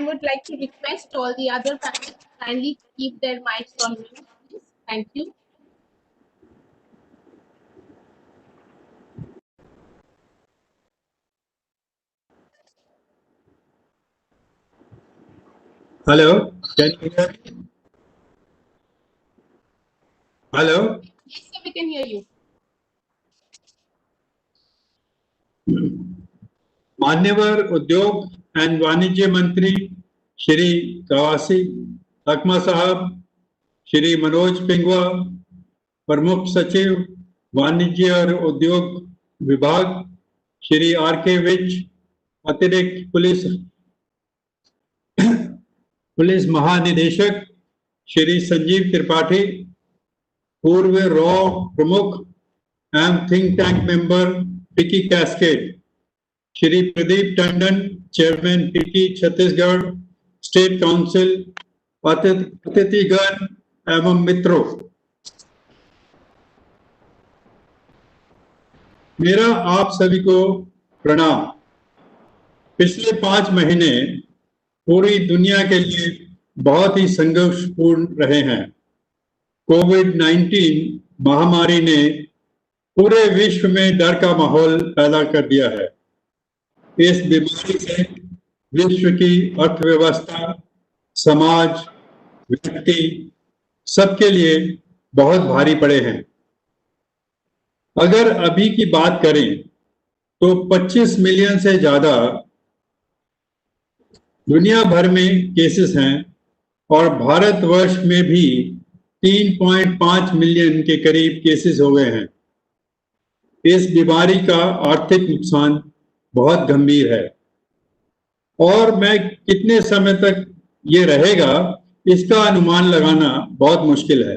would like to request all the other panelists kindly keep their mics on mute, please. Thank you. Hello, can you hear me? Hello? Yes, sir, we can hear you. मान्यवर उद्योग and वाणिज्य मंत्री श्री कवासी लखमा साहब, श्री मनोज पिंगवा, प्रमुख सचिव वाणिज्य और उद्योग विभाग श्री आर.के. विज, अतिरिक्त पुलिस महानिदेशक श्री संजीव त्रिपाठी, पूर्व रॉ प्रमुख एवं think tank member FICCI CASCADE Shri Pradeep Tandon, chairman FICCI Chhattisgarh state council, अतिथिगण एवं मित्रों, मेरा आप सभी को प्रणाम। पिछले 5 महीने पूरी दुनिया के लिए बहुत ही संघर्षपूर्ण रहे हैं। कोविड-19 महामारी ने पूरे विश्व में डर का माहौल पैदा कर दिया है। इस बीमारी से विश्व की अर्थव्यवस्था, समाज, व्यक्ति सबके लिए बहुत भारी पड़े हैं। अगर अभी की बात करें तो 25 मिलियन से ज्यादा दुनिया भर में केसेस हैं और भारतवर्ष में भी 3.5 मिलियन के करीब केसेस हो गए हैं। इस बीमारी का आर्थिक नुकसान बहुत गंभीर है और मैं कितने समय तक ये रहेगा इसका अनुमान लगाना बहुत मुश्किल है।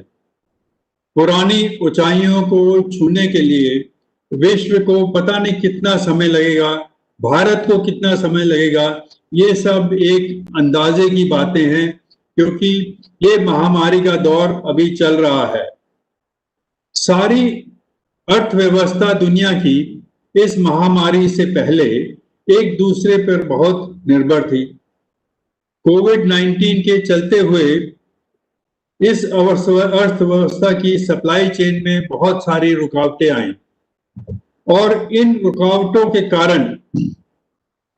पुरानी ऊंचाइयों को छूने के लिए विश्व को पता नहीं कितना समय लगेगा, भारत को कितना समय लगेगा, ये सब एक अंदाजे की बातें हैं क्योंकि ये महामारी का दौर अभी चल रहा है। सारी अर्थव्यवस्था दुनिया की इस महामारी से पहले एक दूसरे पर बहुत निर्भर थी। कोविड-19 के चलते हुए इस अर्थव्यवस्था की सप्लाई चेन में बहुत सारी रुकावटें आई और इन रुकावटों के कारण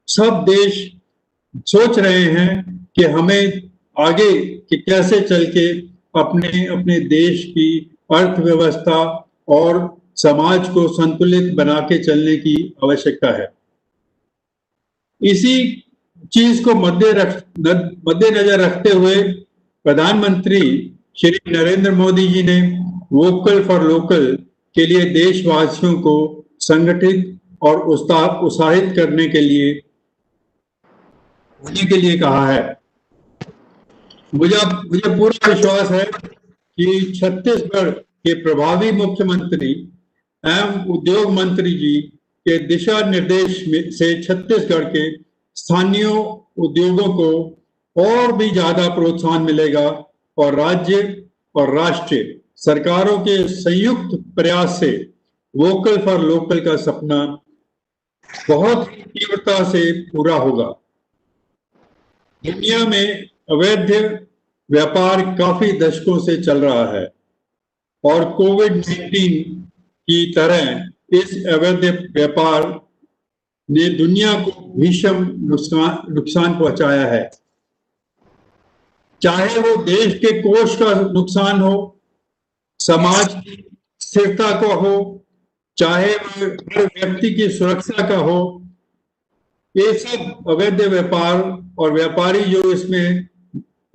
सब देश सोच रहे हैं कि हमें आगे कि कैसे चल के अपने अपने देश की अर्थव्यवस्था और समाज को संतुलित बना के चलने की आवश्यकता है। इसी चीज को मद्देनजर रखते हुए प्रधानमंत्री श्री नरेंद्र मोदी जी ने वोकल फॉर लोकल के लिए देशवासियों को संगठित और उत्साहित करने के लिए कहा है। मुझे पूरा विश्वास है कि छत्तीसगढ़ के प्रभावी मुख्यमंत्री एवं उद्योग मंत्री जी के दिशा निर्देश से छत्तीसगढ़ के स्थानीय उद्योगों को और भी ज्यादा प्रोत्साहन मिलेगा और राज्य और राष्ट्रीय सरकारों के संयुक्त प्रयास से वोकल फॉर लोकल का सपना बहुत तीव्रता से पूरा होगा। दुनिया में अवैध व्यापार काफी दशकों से चल रहा है और कोविड-19 की तरह इस अवैध व्यापार ने दुनिया को भीषण नुकसान पहुंचाया है। चाहे वो देश के कोष का नुकसान हो, समाज की स्थिरता का हो, चाहे वो हर व्यक्ति की सुरक्षा का हो, ये सब अवैध व्यापार और व्यापारी जो इसमें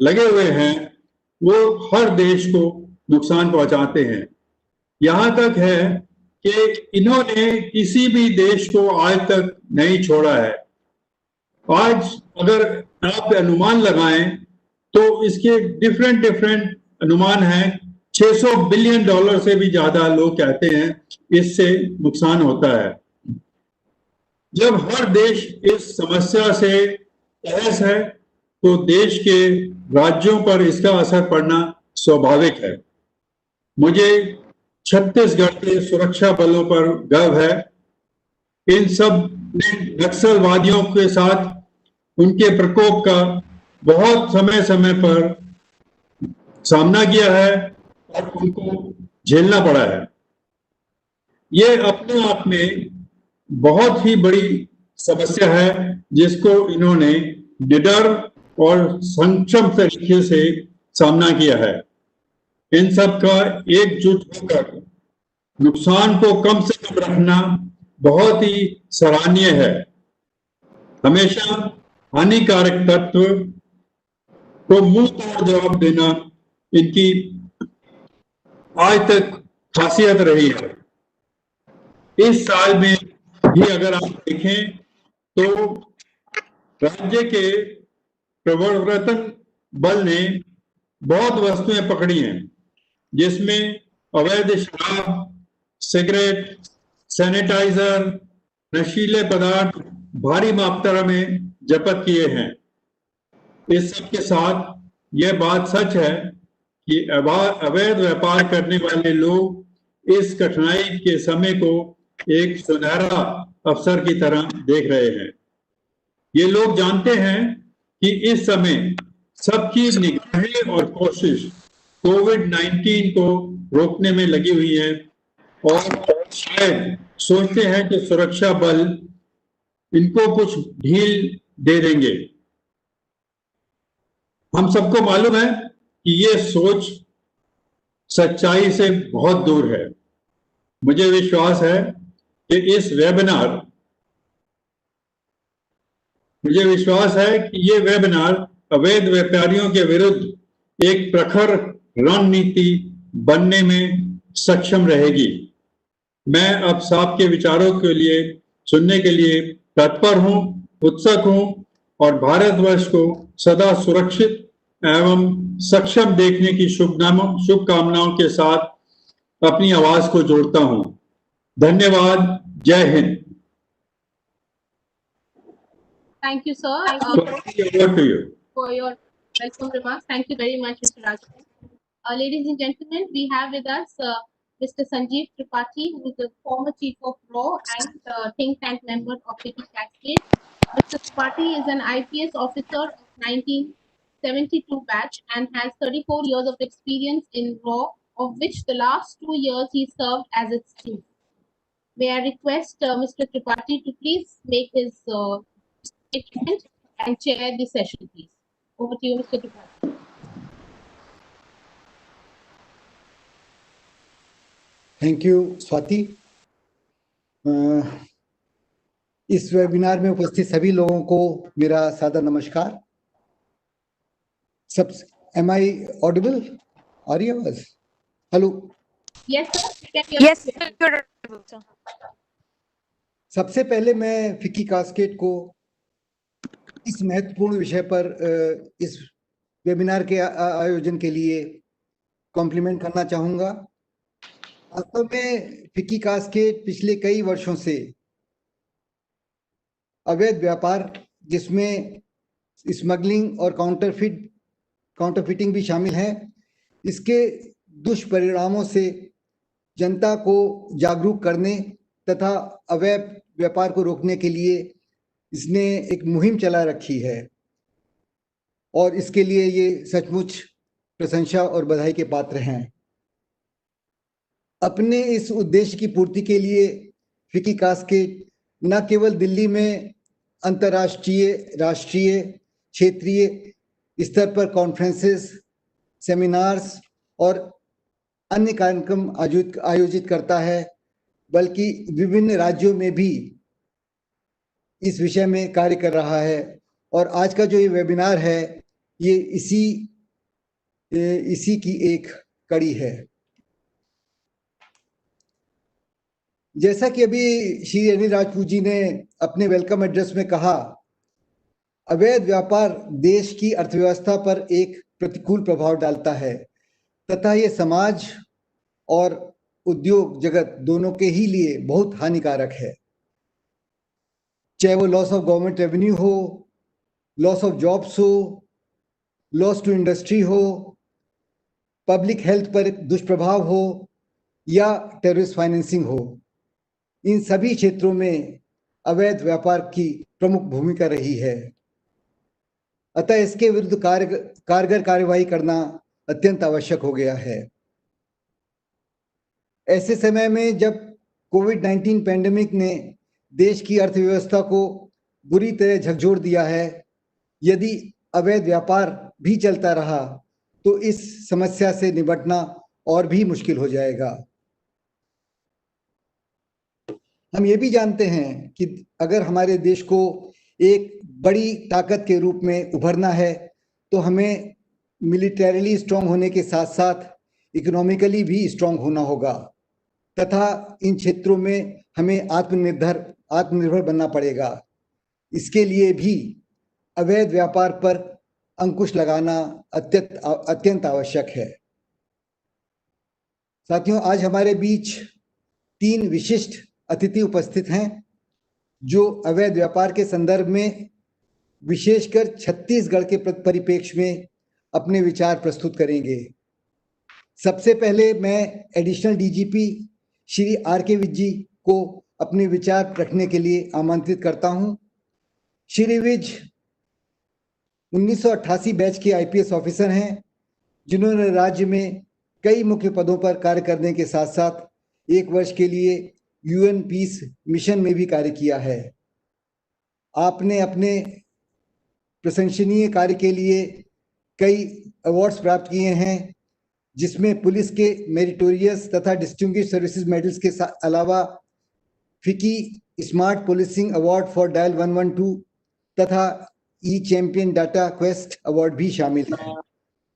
लगे हुए हैं वो हर देश को नुकसान पहुंचाते हैं। यहाँ तक है कि इन्होंने किसी भी देश को आज तक नहीं छोड़ा है। आज अगर आप अनुमान लगाएं तो इसके डिफरेंट अनुमान हैं। $600 बिलियन से भी ज्यादा लोग कहते हैं इससे नुकसान होता है। जब हर देश इस समस्या से तहस है तो देश के राज्यों पर इसका असर पड़ना स्वाभाविक है। मुझे छत्तीसगढ़ के सुरक्षा बलों पर गर्व है। इन सब ने नक्सलवादियों के साथ उनके प्रकोप का बहुत समय समय पर सामना किया है और उनको झेलना पड़ा है। ये अपने आप में बहुत ही बड़ी समस्या है जिसको इन्होंने निडर और सक्षम तरीके से सामना किया है। इन सब का एकजुट होकर नुकसान को कम से कम रखना बहुत ही सराहनीय है। हमेशा हानिकारक तत्व को मुंह तोड़ जवाब देना इनकी आज तक खासियत रही है। इस साल में भी अगर आप देखें तो राज्य के प्रवर्तन बल ने बहुत वस्तुएं पकड़ी हैं, जिसमें अवैध शराब, सिगरेट, सैनिटाइजर, नशीले पदार्थ भारी मात्रा में जब्त किए हैं। इस सब के साथ यह बात सच है कि अवैध व्यापार करने वाले लोग इस कठिनाई के समय को एक सुनहरा अवसर की तरह देख रहे हैं। ये लोग जानते हैं कि इस समय सबकी निगाहें और कोशिश कोविड-19 को रोकने में लगी हुई है और शायद सोचते हैं कि सुरक्षा बल इनको कुछ ढील दे देंगे। हम सबको मालूम है कि ये सोच सच्चाई से बहुत दूर है। मुझे विश्वास है कि ये वेबिनार अवैध व्यापारियों के विरुद्ध एक प्रखर रणनीति बनने में सक्षम रहेगी। मैं अब साहब के विचारों के लिए सुनने के लिए तत्पर हूं, उत्सुक हूं और भारतवर्ष को सदा सुरक्षित एवं सक्षम देखने की शुभकामनाओं के साथ अपनी आवाज को जोड़ता हूं। धन्यवाद। जय Hind. Thank you, sir, Over to you. for your welcome remarks. Thank you very much, Mr. Rajput. Ladies and gentlemen, we have with us Mr. Sanjeev Tripathi, who is the former chief of RAW and think tank member of City Cascade. Mr. Tripathi is an IPS officer of 1972 batch and has 34 years of experience in RAW, of which the last 2 years he served as its chief. May I request Mr. Tripathi to please make his statement and chair the session, please. Over to you, Mr. Tripathi. Thank you Swati. इस webinar में उपस्थित सभी लोगों को मेरा सादर नमस्कार। सब एम आई ऑडिबल? आ रही है आवाज? Hello? Yes, sir. Yes, sir. सबसे पहले मैं फिक्की कास्केड को इस महत्वपूर्ण विषय पर इस वेबिनार के आयोजन के लिए कॉम्प्लीमेंट करना चाहूँगा। वास्तव में फिक्की कास्केड पिछले कई वर्षों से अवैध व्यापार, जिसमें स्मगलिंग और काउंटरफिटिंग भी शामिल है, इसके दुष्परिणामों से जनता को जागरूक करने तथा अवैध व्यापार को रोकने के लिए इसने एक मुहिम चला रखी है और इसके लिए ये सचमुच प्रशंसा और बधाई के पात्र हैं। अपने इस उद्देश्य की पूर्ति के लिए फिक्की कास्केड न केवल दिल्ली में अंतर्राष्ट्रीय, राष्ट्रीय, क्षेत्रीय स्तर पर कॉन्फ्रेंसेस, सेमिनार्स और अन्य कार्यक्रम आयोजित करता है, बल्कि विभिन्न राज्यों में भी इस विषय में कार्य कर रहा है। और आज का जो ये वेबिनार है, ये इसी की एक कड़ी है। जैसा कि अभी श्री अनिल राजपूत जी ने अपने वेलकम एड्रेस में कहा, अवैध व्यापार देश की अर्थव्यवस्था पर एक प्रतिकूल प्रभाव डालता है तथा ये समाज और उद्योग जगत दोनों के ही लिए बहुत हानिकारक है। चाहे वो लॉस ऑफ गवर्नमेंट रेवेन्यू हो, लॉस ऑफ जॉब्स हो, लॉस टू इंडस्ट्री हो, पब्लिक हेल्थ पर दुष्प्रभाव हो या टेररिस्ट फाइनेंसिंग हो, इन सभी क्षेत्रों में अवैध व्यापार की प्रमुख भूमिका रही है। अतः इसके विरुद्ध कारगर कार्यवाही करना अत्यंत आवश्यक हो गया है। ऐसे समय में जब कोविड-19 पैंडेमिक ने देश की अर्थव्यवस्था को बुरी तरह झकझोर दिया है, यदि अवैध व्यापार भी चलता रहा तो इस समस्या से निपटना और भी मुश्किल हो जाएगा। हम ये भी जानते हैं कि अगर हमारे देश को एक बड़ी ताकत के रूप में उभरना है तो हमें मिलिटरीली स्ट्रांग होने के साथ साथ इकोनॉमिकली भी स्ट्रांग होना होगा तथा इन क्षेत्रों में हमें आत्मनिर्भर बनना पड़ेगा। इसके लिए भी अवैध व्यापार पर अंकुश लगाना अत्यंत आवश्यक है। साथियों, आज हमारे बीच 3 विशिष्ट अतिथि उपस्थित हैं जो अवैध व्यापार के संदर्भ में विशेषकर छत्तीसगढ़ के परिप्रेक्ष्य में अपने विचार प्रस्तुत करेंगे। सबसे पहले मैं additional DGP Shri R K. Vij ji को अपने विचार रखने के लिए आमंत्रित करता हूं। श्री विज 1988 बैच के आईपीएस ऑफिसर हैं जिन्होंने राज्य में कई मुख्य पदों पर कार्य करने के साथ साथ 1 वर्ष के लिए यूएन पीस मिशन में भी कार्य किया है। आपने अपने प्रशंसनीय कार्य के लिए कई अवार्ड्स प्राप्त किए हैं, जिसमें पुलिस के मेरिटोरियस तथा डिस्टिंग्विश्ड सर्विसेज मेडल्स के अलावा FICCI smart policing award for dial 112 तथा e champion data quest award भी शामिल है।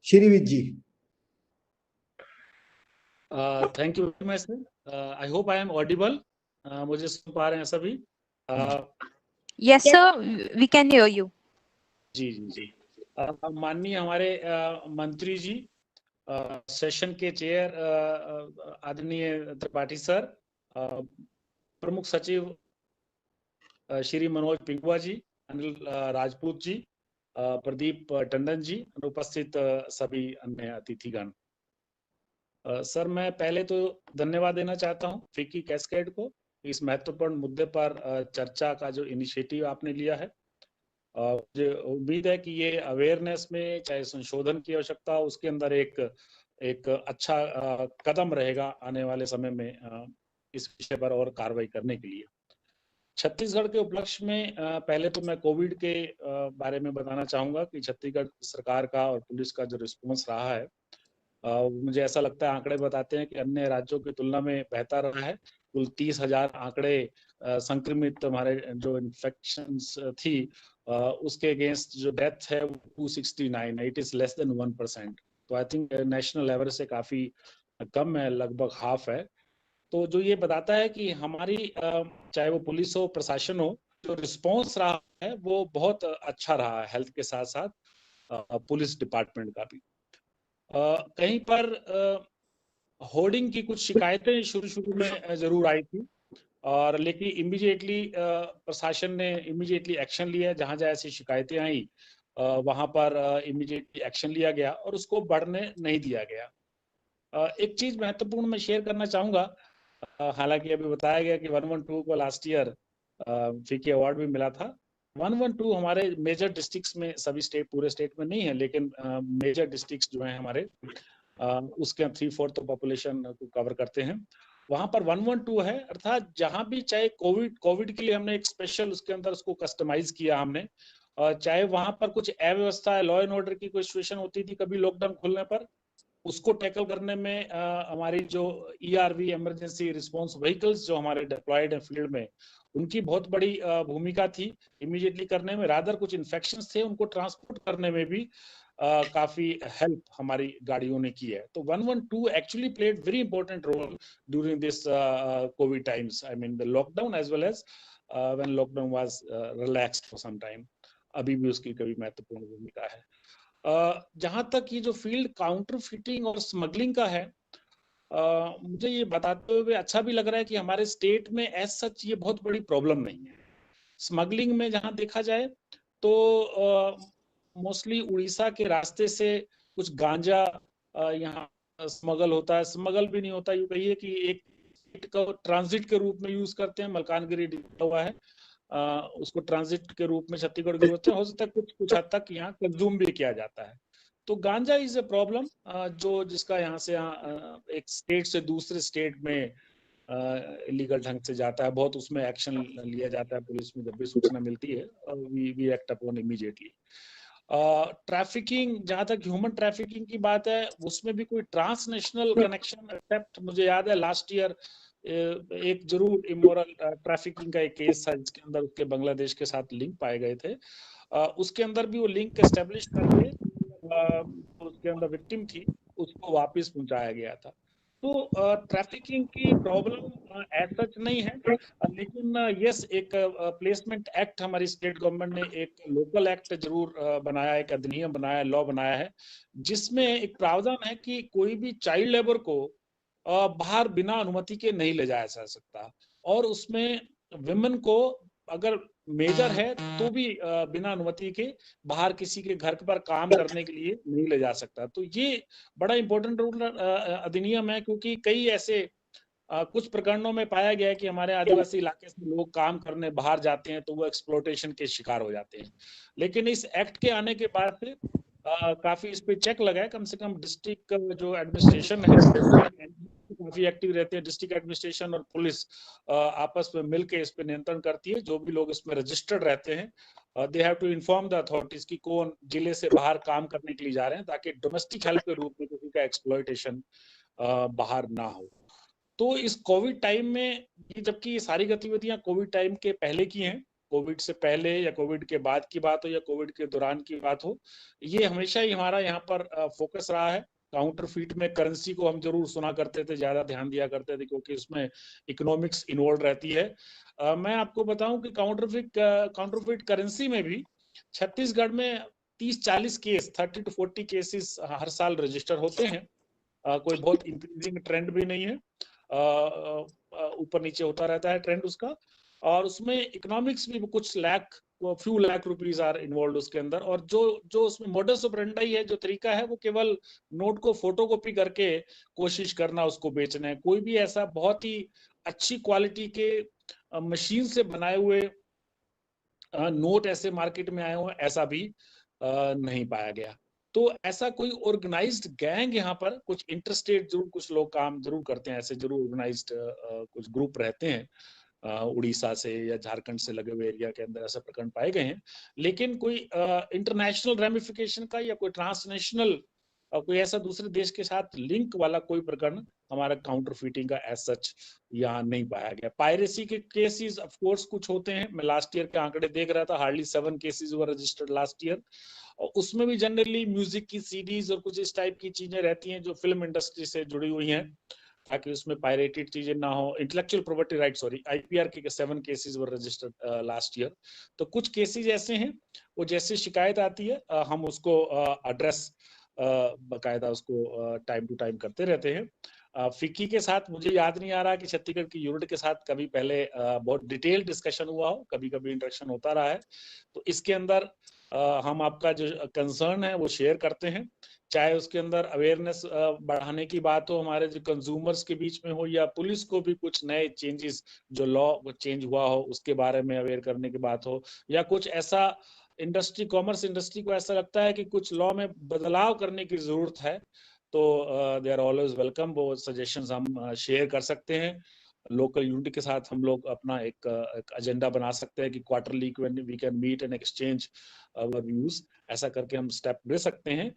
Shri Vij ji. Thank you very much sir. I hope I am audible. मुझे सुन पा रहे हैं सभी? Yes, sir. We can hear you. जी जी जी। माननीय हमारे मंत्री जी, सेशन के चेयर आदरणीय त्रिपाठी सर, प्रमुख सचिव श्री मनोज पिंगुआ जी, अनिल राजपूत जी, प्रदीप टंडन जी, उपस्थित सभी अन्य अतिथिगण। सर, मैं पहले तो धन्यवाद देना चाहता हूं फिक्की कैस्केड को इस महत्वपूर्ण मुद्दे पर चर्चा का जो इनिशिएटिव आपने लिया है। मुझे उम्मीद है कि ये अवेयरनेस में चाहे संशोधन की आवश्यकता हो, उसके अंदर एक अच्छा कदम रहेगा आने वाले समय में इस विषय पर और कार्रवाई करने के लिए। छत्तीसगढ़ के उपलक्ष्य में पहले तो मैं कोविड के बारे में बताना चाहूंगा कि छत्तीसगढ़ सरकार का और पुलिस का जो रिस्पॉन्स रहा है, मुझे ऐसा लगता है आंकड़े बताते हैं कि अन्य राज्यों की तुलना में बेहतर रहा है। कुल 30,000 आंकड़े संक्रमित हमारे जो इन्फेक्शंस थी उसके अगेंस्ट जो डेथ है वो 269 है। It is less than 1%। तो आई थिंक नेशनल लेवल से काफी कम है, लगभग हाफ है। तो जो ये बताता है कि हमारी चाहे वो पुलिस हो, प्रशासन हो, जो रिस्पॉन्स रहा है वो बहुत अच्छा रहा है, हेल्थ के साथ साथ पुलिस डिपार्टमेंट का भी। कहीं पर होर्डिंग की कुछ शिकायतें शुरू में जरूर आई थी, और लेकिन इमीडिएटली प्रशासन ने इमीडिएटली एक्शन लिया। जहां जहां ऐसी शिकायतें आई वहां पर इमीडिएटली एक्शन लिया गया और उसको बढ़ने नहीं दिया गया। एक चीज महत्वपूर्ण मैं शेयर करना चाहूंगा, हालांकि अभी बताया गया कि 112 को लास्ट ईयर फिक्की अवार्ड भी मिला था। 112 हमारे मेजर डिस्ट्रिक्ट्स में, सभी स्टेट पूरे स्टेट में नहीं है, लेकिन मेजर डिस्ट्रिक्ट्स जो हैं हमारे उसके 3/4 पॉपुलेशन को कवर करते हैं। वहां पर 112 है, अर्थात जहां भी चाहे कोविड के लिए हमने एक स्पेशल उसके अंदर उसको कस्टमाइज किया हमने, चाहे वहां पर कुछ अव्यवस्था है, लॉ एंड ऑर्डर की कोई सिचुएशन होती थी कभी लॉकडाउन खुलने पर, उसको टैकल करने में हमारी जो ERV इमरजेंसी रिस्पांस व्हीकल्स जो हमारे डिप्लॉयड है फील्ड में, उनकी बहुत बड़ी भूमिका थी इमीडिएटली करने में। रादर कुछ इन्फेक्शंस थे, उनको ट्रांसपोर्ट करने में भी काफी हेल्प हमारी गाड़ियों ने की है। तो 112 actually played very important role during this COVID times, I mean the lockdown as well as when lockdown was relaxed for some time. अभी भी उसकी कभी महत्वपूर्ण भूमिका है। जहां तक ये जो फील्ड काउंटर फिटिंग और स्मगलिंग का है, मुझे ये बताते हुए अच्छा भी लग रहा है कि हमारे स्टेट में एज सच ये बहुत बड़ी प्रॉब्लम नहीं है। स्मगलिंग में जहां देखा जाए तो मोस्टली उड़ीसा के रास्ते से कुछ गांजा यहाँ स्मगल होता है। स्मगल भी नहीं होता, यूं कहिए कि एक ट्रांजिट के रूप में यूज करते हैं। मलकानगिरी हुआ है उसको ट्रांजिट के रूप में छत्तीसगढ़ की ओर से हो सकता है कुछ हद तक यहाँ कंज्यूम भी किया जाता है। तो गांजा इज ए प्रॉब्लम जो जिसका यहाँ से एक स्टेट से दूसरे स्टेट में इलीगल ढंग से जाता है, बहुत उसमें एक्शन लिया जाता है पुलिस में जब भी सूचना मिलती है, we act upon immediately. Trafficking, जहां तक ह्यूमन ट्रैफिकिंग की बात है, उसमें भी कोई ट्रांसनेशनल कनेक्शन, एक्सेप्ट मुझे याद है लास्ट ईयर एक जरूर इमोरल ट्रैफिकिंग का एक केस था जिसके अंदर उसके बांग्लादेश के साथ लिंक पाए गए थे। उसके अंदर भी वो लिंक एस्टेब्लिश करके उसके अंदर विक्टिम थी, उसको वापस पहुंचाया गया था। तो ट्रैफिकिंग की प्रॉब्लम एज सच नहीं है, लेकिन यस एक प्लेसमेंट एक्ट हमारी स्टेट गवर्नमेंट ने एक लोकल एक्ट जरूर बनाया, एक अधिनियम बनाया, लॉ बनाया है, जिसमें एक प्रावधान है कि कोई भी चाइल्ड लेबर को बाहर बिना अनुमति के नहीं ले जाया जा सकता, और उसमें विमेन को अगर मेजर है तो भी बिना अनुमति के बाहर किसी के घर पर काम करने के लिए नहीं ले जा सकता। तो ये बड़ा इंपॉर्टेंट रूल अधिनियम है, क्योंकि कई ऐसे कुछ प्रकरणों में पाया गया है कि हमारे आदिवासी इलाके से लोग काम करने बाहर जाते हैं तो वो एक्सप्लोटेशन के शिकार हो जाते हैं। लेकिन इस एक्ट के आने के बाद से काफी इस पे चेक लगा है, कम से कम डिस्ट्रिक्ट जो एडमिनिस्ट्रेशन है काफी एक्टिव रहते हैं, डिस्ट्रिक्ट एडमिनिस्ट्रेशन और पुलिस आपस में मिलकर इस पे नियंत्रण करती है। जो भी लोग इसमें रजिस्टर्ड रहते हैं they have to inform the authorities कि कौन जिले से बाहर काम करने के लिए जा रहे हैं, ताकि डोमेस्टिक हेल्प के रूप में किसी का एक्सप्लॉयटेशन बाहर ना हो। तो इस कोविड टाइम में, जबकि ये सारी गतिविधियां कोविड टाइम के पहले की हैं, कोविड से पहले या कोविड के बाद की बात हो या कोविड के दौरान की बात हो, ये हमेशा ही हमारा यहाँ पर फोकस रहा है। काउंटरफीट में करेंसी को हम जरूर सुना करते थे, ज्यादा ध्यान दिया करते थे, क्योंकि उसमें इकोनॉमिक्स इन्वॉल्व रहती है। मैं आपको बताऊं कि काउंटरफीट करेंसी में भी छत्तीसगढ़ में 30-40 केस, 30 to 40 केसेस हर साल रजिस्टर होते हैं। कोई बहुत इंक्रीजिंग ट्रेंड भी नहीं है, ऊपर नीचे होता रहता है ट्रेंड उसका, और उसमें इकोनॉमिक्स भी कुछ few lakh rupees are involve उसके अंदर। और जो उसमें मोडस ऑपरेंडी है, जो तरीका है, वो केवल नोट को फोटोकॉपी करके कोशिश करना उसको बेचना है। कोई भी ऐसा बहुत ही अच्छी क्वालिटी के मशीन से बनाए हुए नोट ऐसे मार्केट में आए हुए ऐसा भी नहीं पाया गया। तो ऐसा कोई ऑर्गेनाइज्ड गैंग यहाँ पर, कुछ इंटरस्टेट जरूर कुछ लोग काम जरूर करते हैं, ऐसे जरूर ऑर्गेनाइज्ड कुछ ग्रुप रहते हैं उड़ीसा से या झारखंड से लगे हुए एरिया के अंदर ऐसा प्रकरण पाए गए हैं। लेकिन कोई इंटरनेशनल रेमिफिकेशन का या कोई ट्रांसनेशनल कोई ऐसा दूसरे देश के साथ लिंक वाला कोई प्रकरण हमारा काउंटरफीटिंग का एज सच यहाँ नहीं पाया गया। पायरेसी के केसेस ऑफ कोर्स कुछ होते हैं, मैं लास्ट ईयर के आंकड़े देख रहा था, हार्डली 7 केसेस वर रजिस्टर्ड लास्ट ईयर, और उसमें भी जनरली म्यूजिक की सीडीज और कुछ इस टाइप की चीजें रहती हैं जो फिल्म इंडस्ट्री से जुड़ी हुई हैं, ताकि उसमें पायरेटेड चीजें ना हो। Intellectual property right, sorry, IPR के 7 केसेस वर रजिस्टर्ड लास्ट ईयर। तो कुछ केसेस ऐसे हैं, वो जैसे शिकायत आती है हम उसको एड्रेस बकायदा उसको टाइम टू टाइम करते रहते हैं। फिक्की के साथ मुझे याद नहीं आ रहा कि छत्तीसगढ़ की यूनिट के साथ कभी पहले बहुत डिटेल डिस्कशन हुआ हो, कभी कभी इंटरेक्शन होता रहा है। तो इसके अंदर हम आपका जो कंसर्न है वो शेयर करते हैं, चाहे उसके अंदर अवेयरनेस बढ़ाने की बात हो हमारे जो कंज्यूमर्स के बीच में हो, या पुलिस को भी कुछ नए चेंजेस जो लॉ चेंज हुआ हो उसके बारे में अवेयर करने की बात हो, या कुछ ऐसा इंडस्ट्री, कॉमर्स इंडस्ट्री को ऐसा लगता है कि कुछ लॉ में बदलाव करने की जरूरत है, तो दे आर ऑलवेज वेलकम। वो सजेशंस हम शेयर कर सकते हैं। लोकल यूनिट के साथ हम लोग अपना एक एजेंडा बना सकते हैं कि quarterly we can meet and exchange our views, ऐसा करके हम स्टेप ले सकते हैं।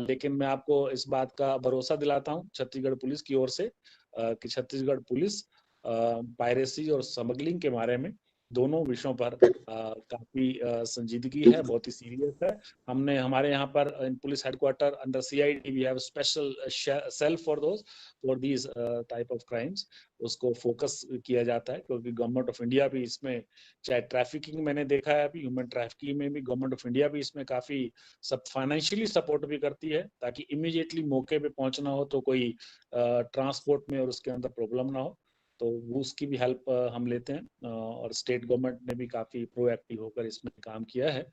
लेकिन मैं आपको इस बात का भरोसा दिलाता हूँ छत्तीसगढ़ पुलिस की ओर से कि छत्तीसगढ़ पुलिस पायरेसी और स्मगलिंग के बारे में दोनों विषयों पर काफी संजीदगी है, बहुत ही सीरियस है। हमने हमारे यहाँ पर police headquarter under CID we have special cell for these type of crimes, उसको फोकस किया जाता है, क्योंकि गवर्नमेंट ऑफ इंडिया भी इसमें, चाहे ट्रैफिकिंग मैंने देखा है अभी ह्यूमन ट्रैफिकिंग में भी गवर्नमेंट ऑफ इंडिया भी इसमें काफी फाइनेंशियली सपोर्ट भी करती है, ताकि इमीडिएटली मौके पे पहुंचना हो तो कोई ट्रांसपोर्ट में और उसके अंदर प्रॉब्लम ना हो, तो वो उसकी भी हेल्प हम लेते हैं। और स्टेट गवर्नमेंट ने भी काफी प्रोएक्टिव होकर इसमें काम किया है,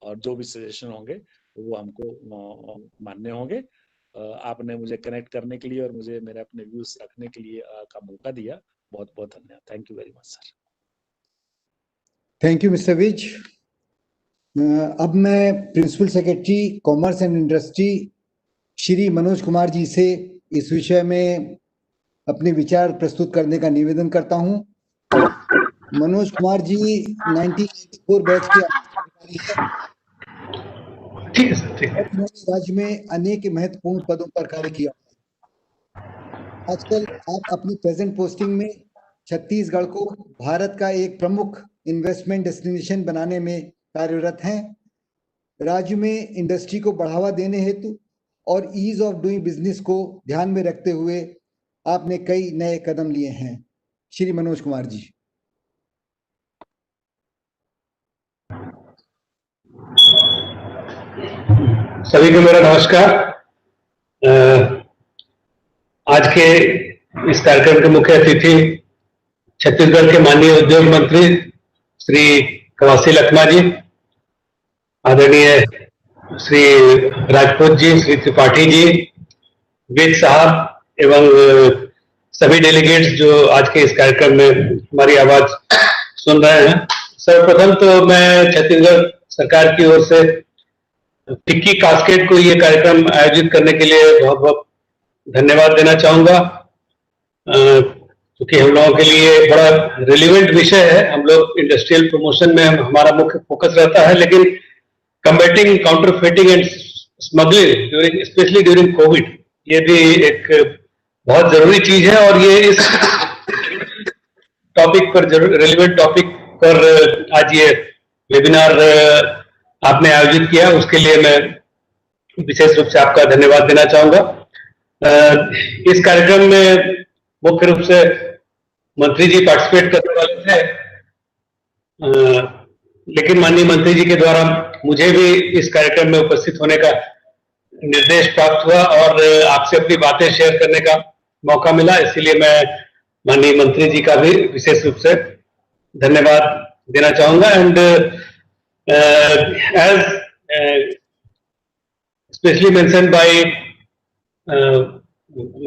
और जो भी सजेशन होंगे वो हमको मान्य होंगे। आपने मुझे कनेक्ट करने के लिए और मुझे मेरे अपने व्यूज रखने के लिए का मौका दिया, बहुत बहुत धन्यवाद। Thank you very much sir. Thank you mister Vij. अब मैं principal secretary commerce and industry Shri Manoj Kumar ji से इस विषय में अपने विचार प्रस्तुत करने का निवेदन करता हूं। मनोज कुमार जी 1984 बैच के अधिकारी हैं। ठीक है सर, ठीक है। उन्होंने राज्य में अनेक महत्वपूर्ण पदों पर कार्य किया। आजकल आप अपनी प्रेजेंट पोस्टिंग में छत्तीसगढ़ को भारत का एक प्रमुख इन्वेस्टमेंट डेस्टिनेशन बनाने में कार्यरत हैं। राज्य में इंडस्ट्री को बढ़ावा देने हेतु और ईज ऑफ डूइंग बिजनेस को ध्यान में रखते हुए आपने कई नए कदम लिए हैं। श्री मनोज कुमार जी। सभी को मेरा नमस्कार। आज के इस कार्यक्रम के मुख्य अतिथि छत्तीसगढ़ के माननीय उद्योग मंत्री श्री कवासी लखमा जी, आदरणीय श्री राजपूत जी, श्री त्रिपाठी जी, विज साहब एवं सभी डेलीगेट्स जो आज के इस कार्यक्रम में हमारी आवाज सुन रहे हैं। सर्वप्रथम तो मैं छत्तीसगढ़ सरकार की ओर से टिक्की कास्केड को ये कार्यक्रम आयोजित करने के लिए बहुत बहुत धन्यवाद देना चाहूंगा, क्योंकि हम लोगों के लिए बड़ा रिलेवेंट विषय है। हम लोग इंडस्ट्रियल प्रमोशन में हमारा मुख्य फोकस रहता है, लेकिन combating counterfeiting and smuggling during specially during Covid, ये भी एक बहुत जरूरी चीज है। और ये इस टॉपिक पर रेलिवेंट टॉपिक पर आज ये वेबिनार आपने आयोजित किया, उसके लिए मैं विशेष रूप से आपका धन्यवाद देना चाहूंगा। इस कार्यक्रम में मुख्य रूप से मंत्री जी पार्टिसिपेट करने वाले थे, लेकिन माननीय मंत्री जी के द्वारा मुझे भी इस कार्यक्रम में उपस्थित होने का निर्देश प्राप्त हुआ और आपसे अपनी बातें शेयर करने का मौका मिला, इसीलिए मैं माननीय मंत्री जी का भी विशेष रूप से धन्यवाद देना चाहूंगा। And as especially mentioned by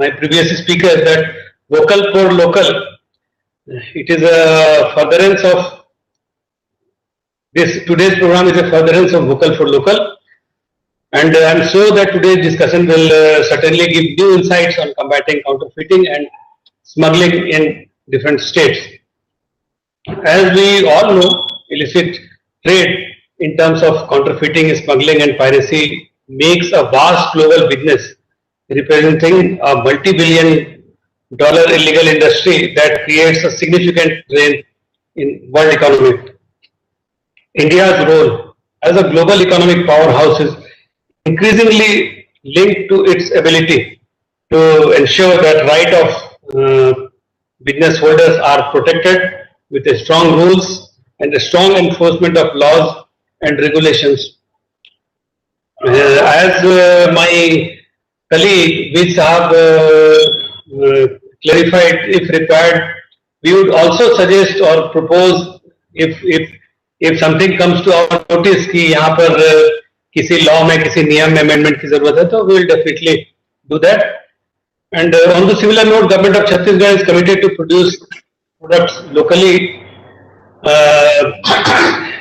my previous speaker, that vocal for local, it is a furtherance of this. Today's program is a furtherance of vocal for local, and I am sure that today's discussion will certainly give new insights on combating counterfeiting and smuggling in different states. As we all know, illicit trade in terms of counterfeiting, smuggling and piracy makes a vast global business, representing a multi-billion-dollar illegal industry that creates a significant drain in world economy. India's role as a global economic powerhouse is increasingly linked to its ability to ensure that right of business holders are protected with a strong rules and a strong enforcement of laws and regulations. As my colleague Viz Sahab clarified, if required, we would also suggest or propose if something comes to our notice कि यहाँ पर किसी law में किसी नियम में amendment की जरूरत है, तो we will definitely do that. And on the similar note, Government of Chhattisgarh is committed to produce products locally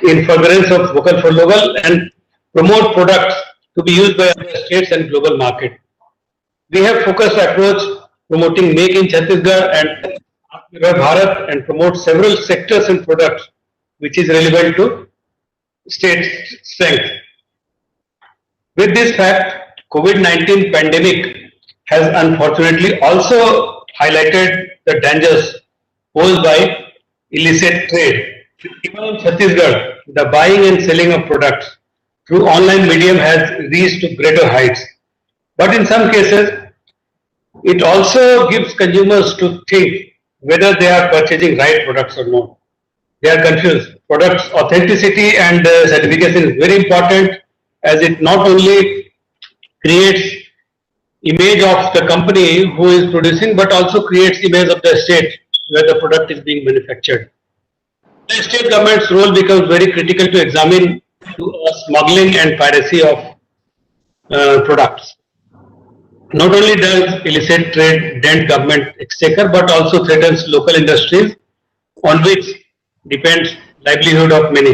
in furtherance of vocal for local and promote products to be used by other states and global market. We have focused approach promoting Make in Chhattisgarh and Bharat and promote several sectors and products which is relevant to state strength. With this fact, COVID-19 pandemic has unfortunately also highlighted the dangers posed by illicit trade. Even in Chhattisgarh, the buying and selling of products through online medium has reached to greater heights. But in some cases, it also gives consumers to think whether they are purchasing right products or not. They are confused. Products authenticity and certification is very important, as it not only creates image of the company who is producing, but also creates image of the state where the product is being manufactured. The state government's role becomes very critical to examine smuggling and piracy of products. Not only does illicit trade dent government exchequer, but also threatens local industries on which depends livelihood of many.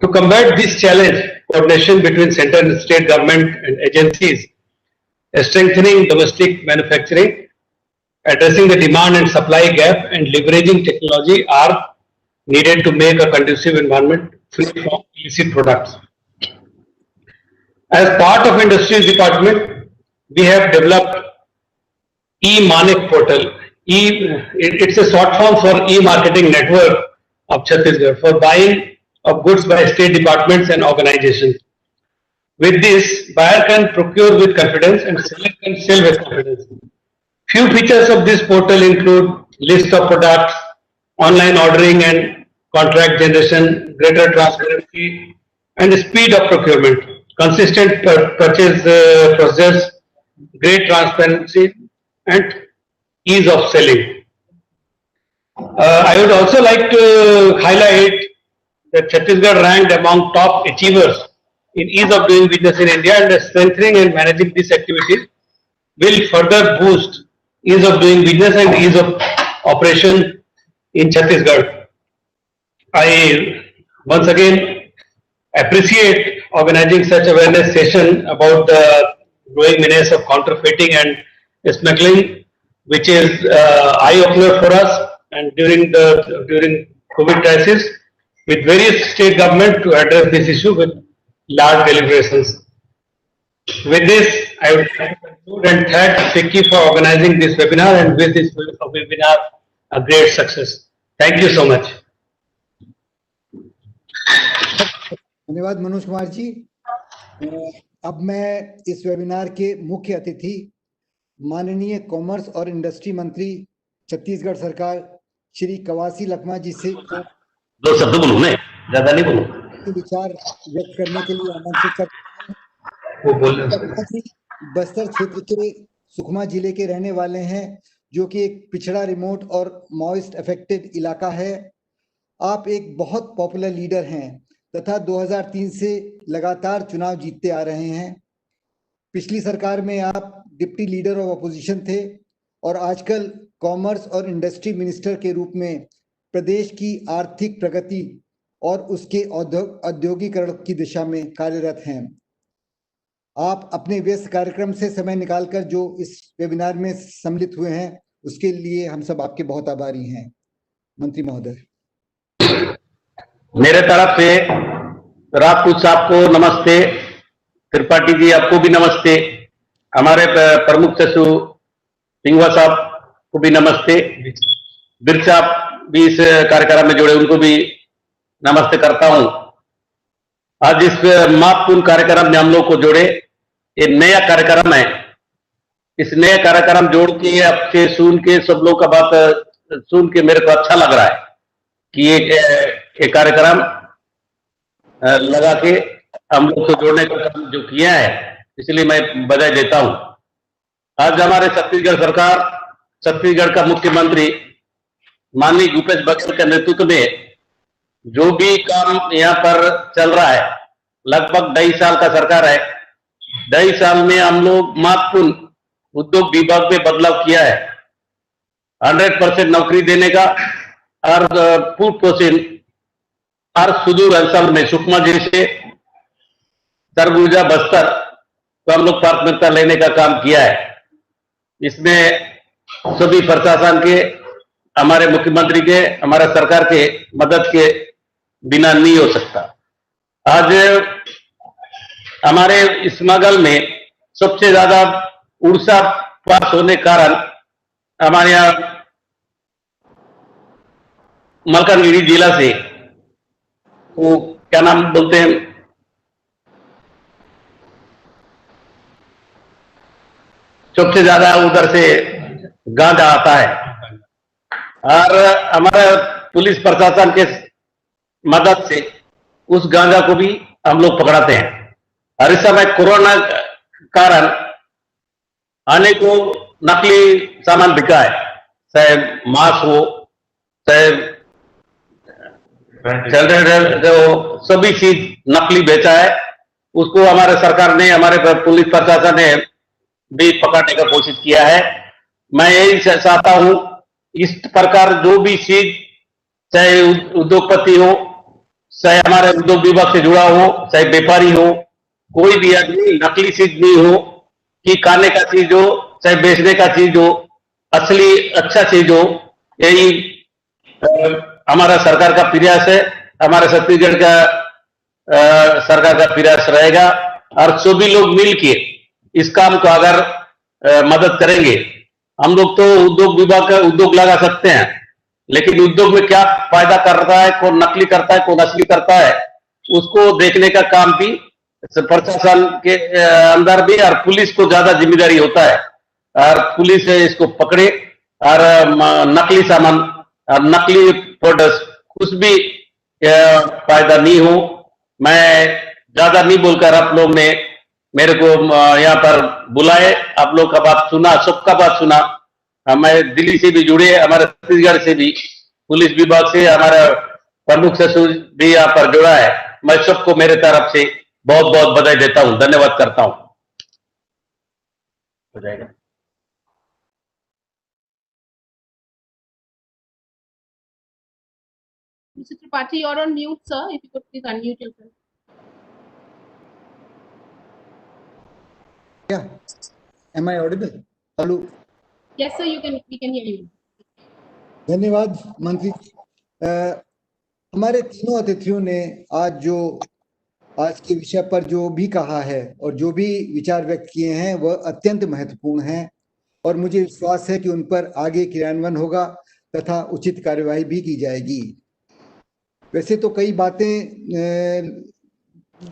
To combat this challenge, coordination between central and state government and agencies, strengthening domestic manufacturing, addressing the demand and supply gap, and leveraging technology are needed to make a conducive environment free from illicit products. As part of Industries Department, we have developed e-Manik portal. It's a short form for e-marketing network of Chhattisgarh for buying of goods by state departments and organizations. With this, buyer can procure with confidence and seller can sell with confidence. Few features of this portal include list of products, online ordering and contract generation, greater transparency and speed of procurement, consistent purchase process, great transparency and ease of selling. I would also like to highlight that Chhattisgarh ranked among top achievers in ease of doing business in India, and strengthening and managing these activities will further boost ease of doing business and ease of operation in Chhattisgarh. I once again appreciate organizing such awareness session about the growing menace of counterfeiting and smuggling, which is eye-opener for us, and during COVID crisis, with various state government to address this issue with large deliberations. With this, I would like to conclude and thank FICCI for organizing this webinar and wish this webinar a great success. Thank you so much. धन्यवाद मनोज कुमार जी। अब मैं इस webinar के मुख्य अतिथि माननीय commerce और industry मंत्री छत्तीसगढ़ सरकार श्री कवासी लखमा जी से दो शब्द बोलूं मैं, ज्यादा नहीं बोलूं, विचार व्यक्त करने के लिए आमंत्रित करते हैं। बस्तर क्षेत्र के सुकमा जिले के रहने वाले हैं, जो कि एक पिछड़ा, रिमोट और माओइस्ट अफेक्टेड इलाका है। आप एक बहुत पॉपुलर लीडर हैं तथा 2003 से लगातार चुनाव जीतते आ रहे हैं। पिछली सरकार में आप डिप्टी लीडर ऑफ अपोजिशन थे और आजकल कॉमर्स और इंडस्ट्री मिनिस्टर के रूप में प्रदेश की आर्थिक प्रगति और उसके औद्योगिकरण की दिशा में कार्यरत हैं। आप अपने व्यस्त कार्यक्रम से समय निकालकर जो इस वेबिनार में सम्मिलित हुए हैं, उसके लिए हम सब आपके बहुत आभारी हैं। मंत्री महोदय, मेरे तरफ से राजपूत साहब को नमस्ते, त्रिपाठी जी आपको भी नमस्ते, हमारे प्रमुख सचिव सिंघवा साहब को भी नमस्ते, बिरसा साहब भी इस कार्यक्रम में जुड़े, उनको भी नमस्ते करता हूं। आज इस महत्वपूर्ण कार्यक्रम में हम लोग को जोड़े, ये नया कार्यक्रम है। इस नया कार्यक्रम जोड़ के आपसे सुन के, सब लोग का बात सुन के मेरे को अच्छा लग रहा है कि ये कार्यक्रम लगा के हम लोग को जोड़ने का काम जो किया है, इसलिए मैं बधाई देता हूं। आज हमारे छत्तीसगढ़ सरकार, छत्तीसगढ़ का मुख्यमंत्री माननीय भूपेश बघेल के नेतृत्व में जो भी काम यहाँ पर चल रहा है, लगभग 2.5 साल का सरकार है। 2.5 साल में हम लोग महत्वपूर्ण उद्योग विभाग में बदलाव किया है। 100% नौकरी देने का और फूड प्रोसेसिंग और सुदूर अंचल में सुकमा जिले से सरगुजा बस्तर तो हम लोग प्राथमिकता लेने का काम किया है। इसमें सभी प्रशासन के, हमारे मुख्यमंत्री के, हमारे सरकार के मदद के बिना नहीं हो सकता। आज हमारे स्मगल में सबसे ज्यादा उड़ीसा पास होने के कारण हमारे यहाँ मलकानगिरी जिला से, वो क्या नाम बोलते हैं, सबसे ज्यादा उधर से गांजा आता है और हमारा पुलिस प्रशासन के मदद से उस गांजा को भी हम लोग पकड़ाते हैं। और इस समय कोरोना कारण अनेकों नकली सामान बिका है, चाहे मास्क हो, चाहे जो सभी चीज नकली बेचा है, उसको हमारे सरकार ने, हमारे पुलिस प्रशासन ने भी पकड़ने का कोशिश किया है। मैं यही चाहता हूं, इस प्रकार जो भी चीज, चाहे उद्योगपति हो चाहे हमारे उद्योग विभाग से जुड़ा हो, चाहे व्यापारी हो, कोई भी आदमी नकली चीज नहीं हो, कि खाने का चीज हो चाहे बेचने का चीज हो, असली अच्छा चीज हो, यही हमारा सरकार का प्रयास है, हमारे छत्तीसगढ़ का सरकार का प्रयास रहेगा। और सभी लोग मिलके इस काम को अगर मदद करेंगे, हम लोग तो उद्योग विभाग का उद्योग लगा सकते हैं, लेकिन उद्योग में क्या फायदा करता है, कौन नकली करता है, कौन असली करता है, उसको देखने का काम भी प्रशासन के अंदर भी, और पुलिस को ज्यादा जिम्मेदारी होता है, और पुलिस इसको पकड़े और नकली सामान और नकली प्रोडक्ट कुछ भी फायदा नहीं हो। मैं ज्यादा नहीं बोलकर आप लोग ने मेरे को यहाँ पर बुलाए, आप लोग का बात सुना, सबका बात सुना। मैं दिल्ली से भी जुड़े, हमारे छत्तीसगढ़ से भी, पुलिस विभाग से हमारा प्रमुख सचिव भी यहाँ पर जुड़ा है। मैं सबको मेरे तरफ से बहुत बहुत बधाई देता हूँ, धन्यवाद करता हूँ। हो जाएगा। Mr. Tripathi, you're on mute, sir. If you could please unmute yourself. Yeah. Am I audible? Hello. Yes, sir. We can hear you. धन्यवाद मंत्री जी। हमारे तीनों अतिथियों ने आज के विषय पर जो भी कहा है और जो भी विचार व्यक्त किए हैं वह अत्यंत महत्वपूर्ण हैं, और मुझे विश्वास है कि उन पर आगे क्रियान्वयन होगा तथा उचित कार्यवाही भी की जाएगी। वैसे तो कई बातें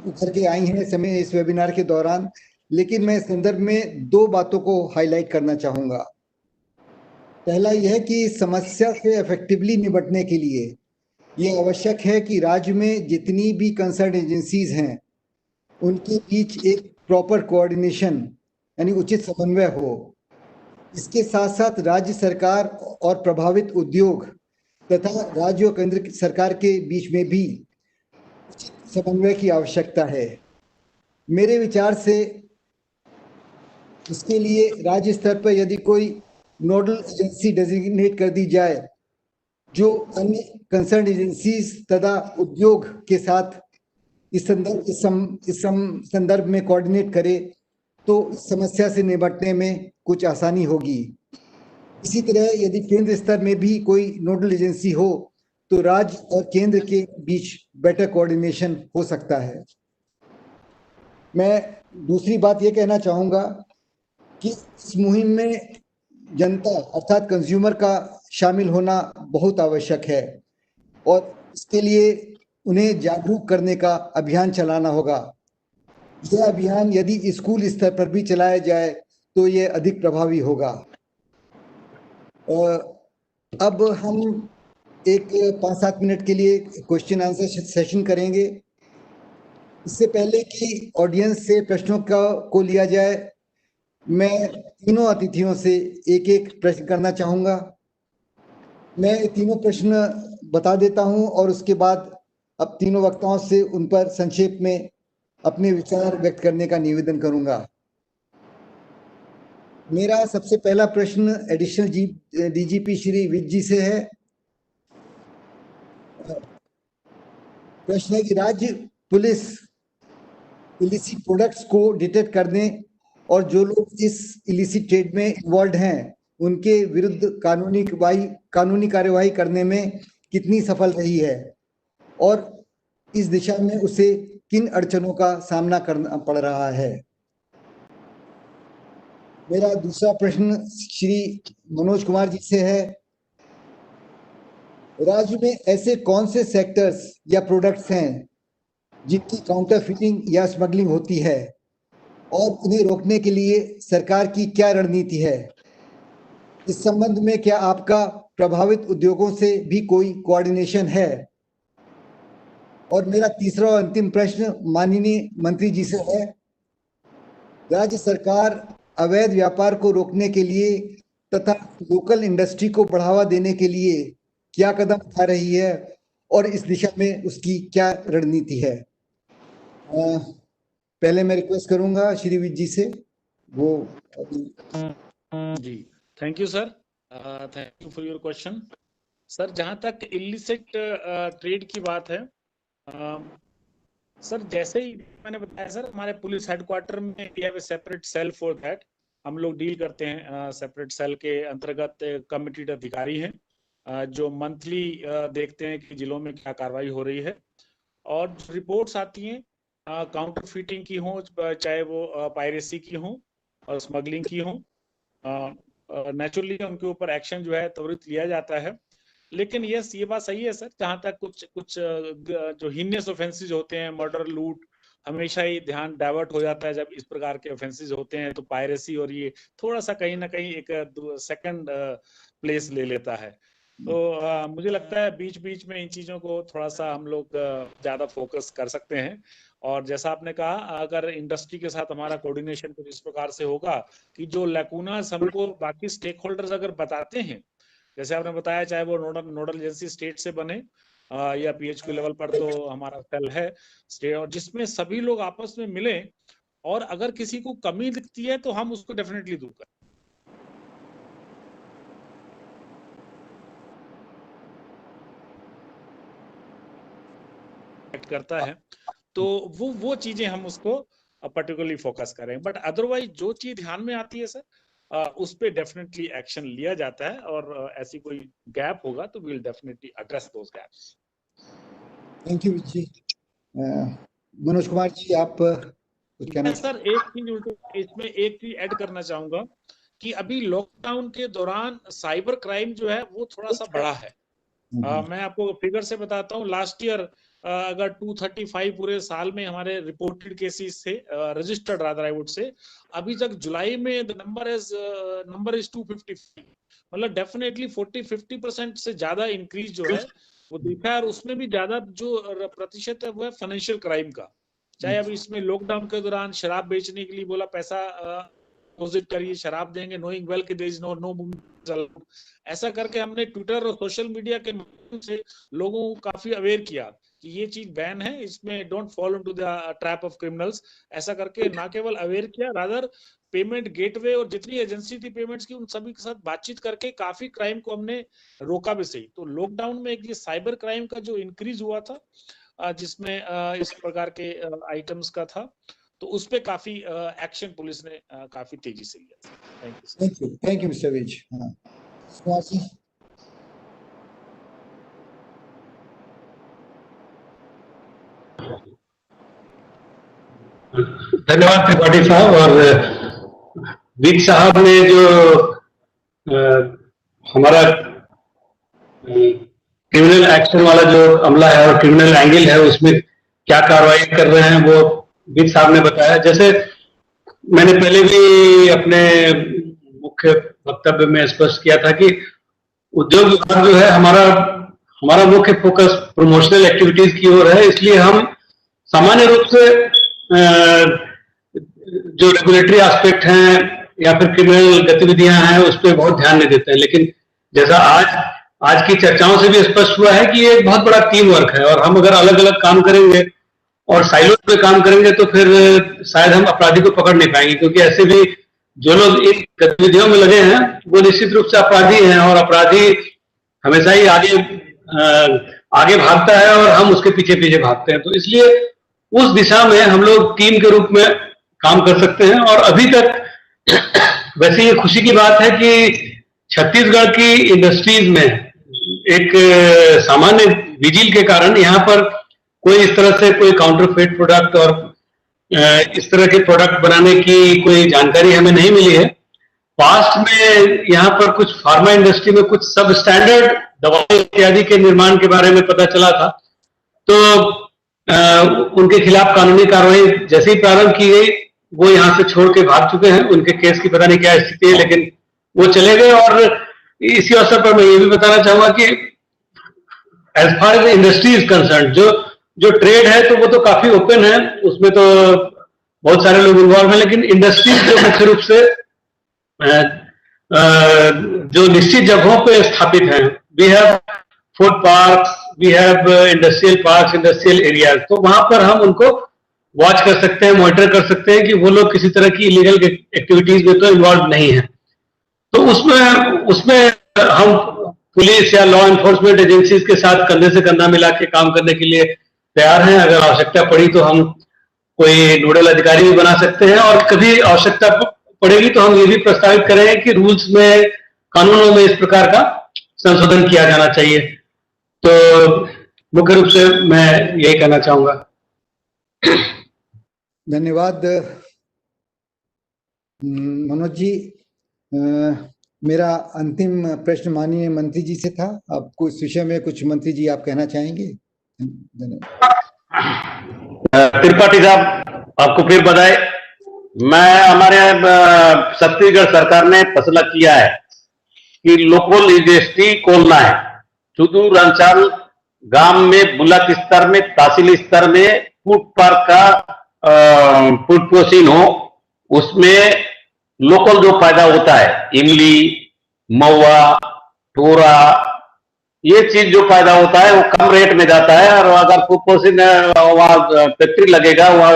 उभर के आई हैं समय इस वेबिनार के दौरान, लेकिन मैं इस संदर्भ में दो बातों को हाईलाइट करना चाहूंगा। पहला यह कि समस्या से इफेक्टिवली निपटने के लिए यह आवश्यक है कि राज्य में जितनी भी कंसर्न एजेंसीज हैं उनके बीच एक प्रॉपर कोऑर्डिनेशन यानी उचित समन्वय हो। इसके साथ साथ राज्य सरकार और प्रभावित उद्योग तथा राज्य और केंद्र सरकार के बीच में भी उचित समन्वय की आवश्यकता है। मेरे विचार से इसके लिए राज्य स्तर पर यदि कोई नोडल एजेंसी डेजिग्नेट कर दी जाए जो अन्य कंसर्न एजेंसीज तथा उद्योग के साथ इस संदर्भ में कोऑर्डिनेट करे, तो समस्या से निपटने में कुछ आसानी होगी। इसी तरह यदि केंद्र स्तर में भी कोई नोडल एजेंसी हो तो राज्य और केंद्र के बीच बेटर कोऑर्डिनेशन हो सकता है। मैं दूसरी बात ये कहना चाहूँगा कि इस मुहिम में जनता अर्थात कंज्यूमर का शामिल होना बहुत आवश्यक है, और इसके लिए उन्हें जागरूक करने का अभियान चलाना होगा। यह अभियान यदि स्कूल स्तर पर भी चलाया जाए तो यह अधिक प्रभावी होगा। अब हम एक 5-7 मिनट के लिए क्वेश्चन आंसर सेशन करेंगे। इससे पहले कि ऑडियंस से प्रश्नों को लिया जाए, मैं तीनों अतिथियों से एक एक प्रश्न करना चाहूँगा। मैं तीनों प्रश्न बता देता हूँ और उसके बाद अब तीनों वक्ताओं से उन पर संक्षेप में अपने विचार व्यक्त करने का निवेदन करूँगा। मेरा सबसे पहला प्रश्न एडिशनल डीजीपी श्री विज जी से है। प्रश्न है कि राज्य पुलिस इलिसिट प्रोडक्ट्स को डिटेक्ट करने और जो लोग इस इलिसिट ट्रेड में इन्वॉल्व हैं उनके विरुद्ध कानूनी कार्यवाही करने में कितनी सफल रही है, और इस दिशा में उसे किन अड़चनों का सामना करना पड़ रहा है। मेरा दूसरा प्रश्न श्री मनोज कुमार जी से है। राज्य में ऐसे कौन से सेक्टर्स या प्रोडक्ट्स हैं जिनकी काउंटरफिटिंग या स्मगलिंग होती है, और उन्हें रोकने के लिए सरकार की क्या रणनीति है। इस संबंध में क्या आपका प्रभावित उद्योगों से भी कोई कोऑर्डिनेशन है। और मेरा तीसरा और अंतिम प्रश्न माननीय मंत्री जी से है। राज्य सरकार अवैध व्यापार को रोकने के लिए तथा लोकल इंडस्ट्री को बढ़ावा देने के लिए क्या कदम उठा रही है, और इस दिशा में उसकी क्या रणनीति है। पहले मैं रिक्वेस्ट करूंगा श्री विज जी से, वो जी thank you sir, thank you for your question. Sir जहां तक इलिसिट ट्रेड की बात है, सर जैसे ही मैंने बताया सर, हमारे पुलिस हेडक्वार्टर में we have a separate cell for that. हम लोग डील करते हैं सेपरेट सेल के अंतर्गत कमिटेड अधिकारी हैं जो मंथली देखते हैं कि जिलों में क्या कार्रवाई हो रही है, और रिपोर्ट्स आती हैं काउंटर फीटिंग की हो, चाहे वो पायरेसी की हो और स्मगलिंग की हो, नेचुरली उनके ऊपर एक्शन जो है त्वरित लिया जाता है। लेकिन यस, ये बात सही है सर, जहाँ तक कुछ जो हीनियस ऑफेंसेस होते हैं, मर्डर, लूट, हमेशा ही ध्यान डाइवर्ट हो जाता है जब इस प्रकार के ऑफेंसेस होते हैं, तो पायरेसी और ये थोड़ा सा कहीं ना कहीं एक सेकंड प्लेस ले लेता है। तो मुझे लगता है बीच बीच में इन चीजों को थोड़ा सा हम लोग ज्यादा फोकस कर सकते हैं। और जैसा आपने कहा, अगर इंडस्ट्री के साथ हमारा कोऑर्डिनेशन कुछ इस प्रकार से होगा कि जो लैकूनास हमको बाकी स्टेक होल्डर्स अगर बताते हैं, जैसे आपने बताया, चाहे वो नोडल एजेंसी स्टेट से बने या पीएचक्यू लेवल पर, तो हमारा सेल है स्टेट, और जिसमें सभी लोग आपस में मिले, और अगर किसी को कमी दिखती है तो हम उसको डेफिनेटली दूर करें। करता है तो वो चीजें हम उसको पर्टिकुलरली फोकस करें। बट अदरवाइज जो चीज ध्यान में आती है सर, उस पे डेफिनेटली एक्शन लिया जाता है, और ऐसी कोई गैप होगा तो we will definitely address those gaps. Thank you जी। मनोज कुमार जी, आप कुछ कहना सर? एक चीज इसमें एक चीज ऐड करना चाहूंगा कि अभी लॉकडाउन के दौरान साइबर क्राइम जो है वो थोड़ा सा बढ़ा है। मैं आपको फिगर से बताता हूँ। लास्ट ईयर अगर 235 पूरे साल में हमारे रिपोर्टेड केसेस थे, registered rather I would say, अभी तक जुलाई में द नंबर इज 255। मतलब डेफिनेटली 40-50% से ज्यादा इंक्रीज जो है वो दिखा है। और उसमें भी ज्यादा जो प्रतिशत है वो है फाइनेंशियल क्राइम का। चाहे अभी इसमें लॉकडाउन के दौरान शराब बेचने के लिए बोला, पैसा डिपॉजिट करिए, शराब देंगे, नोइंग वेल कि देयर इज नो मूवमेंट, ऐसा करके हमने ट्विटर और सोशल मीडिया के माध्यम से लोगों को काफी अवेयर किया कि ये चीज बैन है, इसमें don't fall into the trap of criminals. ऐसा करके ना केवल अवेयर किया, रादर पेमेंट गेटवे और जितनी एजेंसी थी पेमेंट्स की, उन सभी के साथ बातचीत करके काफी क्राइम को हमने रोका भी सही। तो लॉकडाउन में एक ये साइबर क्राइम का जो इंक्रीज हुआ था, जिसमें इस प्रकार के आइटम्स का था, तो उस पे काफी एक्शन पुलिस ने काफी तेजी से लिया। Thank you mister Vij. धन्यवाद त्रिपाठी साहब। और विज साहब ने जो हमारा क्रिमिनल एक्शन वाला जो अमला है और क्रिमिनल एंगल है उसमें क्या कार्रवाई कर रहे हैं वो विज साहब ने बताया। जैसे मैंने पहले भी अपने मुख्य वक्तव्य में स्पष्ट किया था कि उद्योग विभाग जो है हमारा मुख्य फोकस प्रमोशनल एक्टिविटीज की ओर है। इसलिए हम सामान्य रूप से जो रेगुलेटरी एस्पेक्ट हैं या फिर क्रिमिनल गतिविधियां हैं उस पर बहुत ध्यान नहीं देते हैं। लेकिन जैसा आज की चर्चाओं से भी स्पष्ट हुआ है कि ये एक बहुत बड़ा टीम वर्क है, और हम अगर अलग अलग काम करेंगे और साइलोज पे काम करेंगे तो फिर शायद हम अपराधी को पकड़ नहीं पाएंगे, क्योंकि ऐसे भी जो लोग इन गतिविधियों में लगे हैं वो निश्चित रूप से अपराधी हैं, और अपराधी हमेशा ही आगे भागता है और हम उसके पीछे पीछे भागते हैं। तो इसलिए उस दिशा में हम लोग टीम के रूप में काम कर सकते हैं। और अभी तक वैसे ये खुशी की बात है कि छत्तीसगढ़ की इंडस्ट्रीज में एक सामान्य विजिल के कारण यहाँ पर कोई इस तरह से कोई काउंटरफेट प्रोडक्ट और इस तरह के प्रोडक्ट बनाने की कोई जानकारी हमें नहीं मिली है। पास्ट में यहाँ पर कुछ फार्मा इंडस्ट्री में कुछ सब स्टैंडर्ड दवाई इत्यादि के निर्माण के बारे में पता चला था, तो उनके खिलाफ कानूनी कार्रवाई जैसे ही प्रारंभ की गई वो यहाँ से छोड़ के भाग चुके हैं। उनके केस की पता नहीं क्या स्थिति है, लेकिन वो चले गए। और इसी अवसर पर मैं ये भी बताना चाहूंगा कि as far as industry is concern, जो ट्रेड है तो वो तो काफी ओपन है, उसमें तो बहुत सारे लोग इन्वॉल्व हैं, लेकिन इंडस्ट्रीज जो मुख्य रूप से जो निश्चित जगहों पे स्थापित हैं, we have food parks, we have industrial parks, industrial areas, तो वहां पर हम उनको वॉच कर सकते हैं, मॉनिटर कर सकते हैं कि वो लोग किसी तरह की इलीगल एक्टिविटीज में तो इन्वॉल्व नहीं है। तो उसमें हम पुलिस या लॉ एनफोर्समेंट एजेंसीज के साथ कंधे से कंधा मिला के काम करने के लिए तैयार हैं। अगर आवश्यकता पड़ी तो हम कोई नोडल अधिकारी भी बना सकते हैं, और कभी आवश्यकता पड़ेगी तो हम ये भी प्रस्तावित करेंगे कि रूल्स में, कानूनों में इस प्रकार का संशोधन किया जाना चाहिए। तो मुख्य रूप से मैं यही कहना चाहूंगा। धन्यवाद मनोज जी। मेरा अंतिम प्रश्न माननीय मंत्री जी से था। आपको इस विषय में कुछ मंत्री जी आप कहना चाहेंगे? धन्यवाद। त्रिपाठी साहब, आपको फिर बधाई। मैं हमारे छत्तीसगढ़ सरकार ने फैसला किया है कि लोकल इंडस्ट्री खोलना है। सुदूर अंचल गांव में, ब्लॉक स्तर में, तहसील स्तर में फूड पार्क का फूड प्रोसेसिंग हो, उसमें लोकल जो फायदा होता है, इमली, महुआ, टोरा, ये चीज जो फायदा होता है वो कम रेट में जाता है। और अगर फूड प्रोसेसिंग वहां फैक्ट्री लगेगा, वहां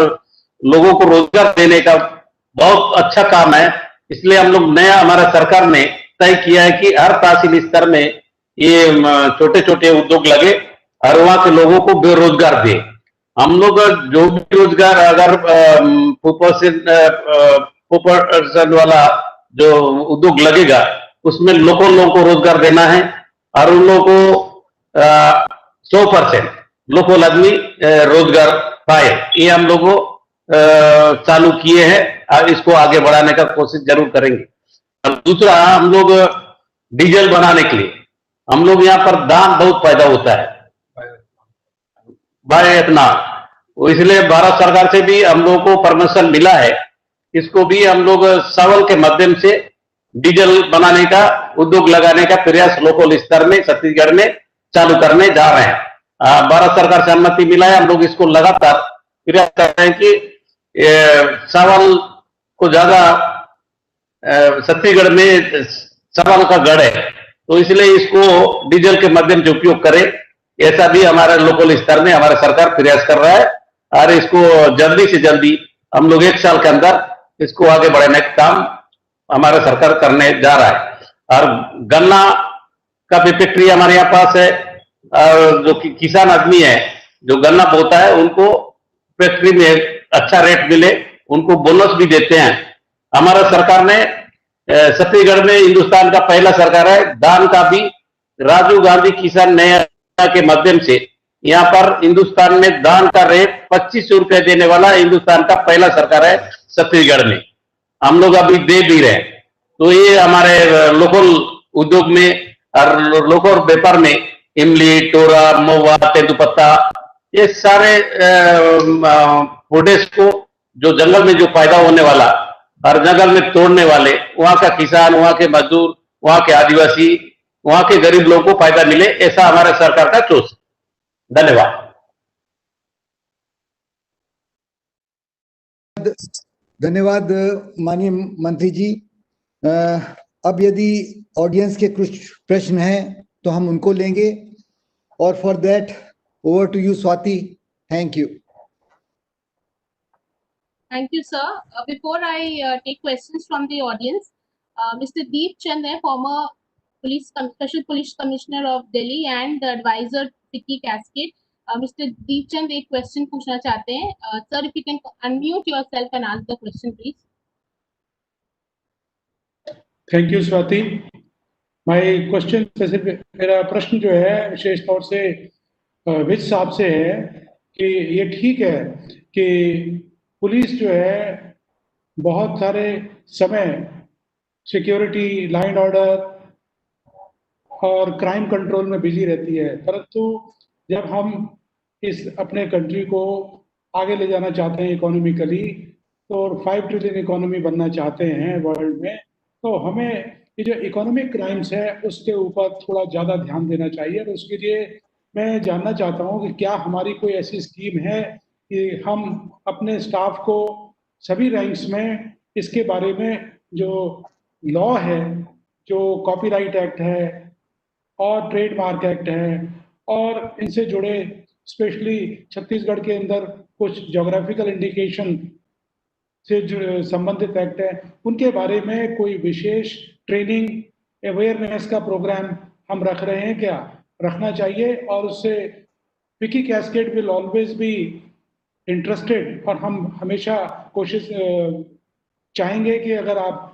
लोगों को रोजगार देने का बहुत अच्छा काम है। इसलिए हम लोग नया, हमारा सरकार ने तय किया है कि हर तहसील स्तर में ये छोटे छोटे उद्योग लगे और वहां के लोगों को बेरोजगार दे। हम लोग जो भी रोजगार, अगर कुपोषण वाला जो उद्योग लगेगा उसमें लोगों को रोजगार देना है, और उन लोगों को 100% लोकल आदमी रोजगार पाए। ये हम लोगों चालू किए हैं और इसको आगे बढ़ाने का कोशिश जरूर करेंगे। और दूसरा, हम लोग डीजल बनाने के लिए, हम लोग यहाँ पर दाम बहुत पैदा होता है, बायोएथेनॉल। इसलिए भारत सरकार से भी हम लोगों को परमिशन मिला है। इसको भी हम लोग सावन के माध्यम से डीजल बनाने का, उद्योग लगाने का प्रयास लोकल स्तर में छत्तीसगढ़ में चालू करने जा रहे हैं। भारत सरकार से अनुमति मिला है। हम लोग इसको लगातार प्रयास कर रहे हैं कि सावन को ज्यादा, छत्तीसगढ़ में सावन का गढ़ है, तो इसलिए इसको डीजल के माध्यम से उपयोग करें। ऐसा भी हमारे लोकल स्तर में हमारा सरकार प्रयास कर रहा है, और इसको जल्दी से जल्दी हम लोग 1 साल के अंदर इसको आगे बढ़ाने का काम हमारा सरकार करने जा रहा है। और गन्ना का भी फैक्ट्री हमारे यहाँ पास है, और जो किसान आदमी है जो गन्ना बोता है, उनको फैक्ट्री में अच्छा रेट मिले, उनको बोनस भी देते हैं। हमारा सरकार ने, छत्तीसगढ़ में हिंदुस्तान का पहला सरकार है, धान का भी राजीव गांधी किसान न्याय के माध्यम से यहाँ पर हिंदुस्तान में धान का रेट 2500 रुपए देने वाला हिंदुस्तान का पहला सरकार है छत्तीसगढ़ में। हम लोग अभी दे भी रहे हैं। तो ये हमारे लोकल उद्योग में और लोकल व्यापार में इमली, टोरा, महुआ, तेंदुपत्ता, ये सारे प्रोडक्ट्स को जो जंगल में जो पैदा होने वाला और जंगल में तोड़ने वाले, वहां का किसान, वहां के मजदूर, वहां के आदिवासी, वहां के गरीब लोगों को फायदा मिले, ऐसा हमारे सरकार का सोच है। धन्यवाद। धन्यवाद माननीय मंत्री जी। अब यदि ऑडियंस के कुछ प्रश्न हैं तो हम उनको लेंगे, और for that over to you Swati. Thank you. Thank you, sir. Before I take questions from the audience, Mr. Deep Chand, former Special Police Commissioner of Delhi and the advisor Vicky Cascade. Mr. Deep Chand एक question पूछना चाहते हैं। Sir, if you can unmute yourself and ask the question, please. Thank you Swati. My question specific, मेरा प्रश्न जो है विशेष तौर से विज साहब से है कि ये ठीक है कि पुलिस जो है बहुत सारे समय सिक्योरिटी, लाइन एंड ऑर्डर और क्राइम कंट्रोल में बिजी रहती है, परंतु जब हम इस अपने कंट्री को आगे ले जाना चाहते हैं इकोनॉमिकली, तो 5 ट्रिलियन इकोनॉमी बनना चाहते हैं वर्ल्ड में, तो हमें ये जो इकोनॉमिक क्राइम्स है उसके ऊपर थोड़ा ज़्यादा ध्यान देना चाहिए। और उसके लिए मैं जानना चाहता हूँ कि क्या हमारी कोई ऐसी स्कीम है कि हम अपने स्टाफ को सभी रैंक्स में इसके बारे में जो लॉ है, जो कॉपीराइट एक्ट है और ट्रेडमार्क एक्ट है और इनसे जुड़े स्पेशली छत्तीसगढ़ के अंदर कुछ ज्योग्राफिकल इंडिकेशन से संबंधित एक्ट है, उनके बारे में कोई विशेष ट्रेनिंग, अवेयरनेस का प्रोग्राम हम रख रहे हैं, क्या रखना चाहिए? और उससे Vicky cascade will always be interested, और हम हमेशा कोशिश चाहेंगे कि अगर आप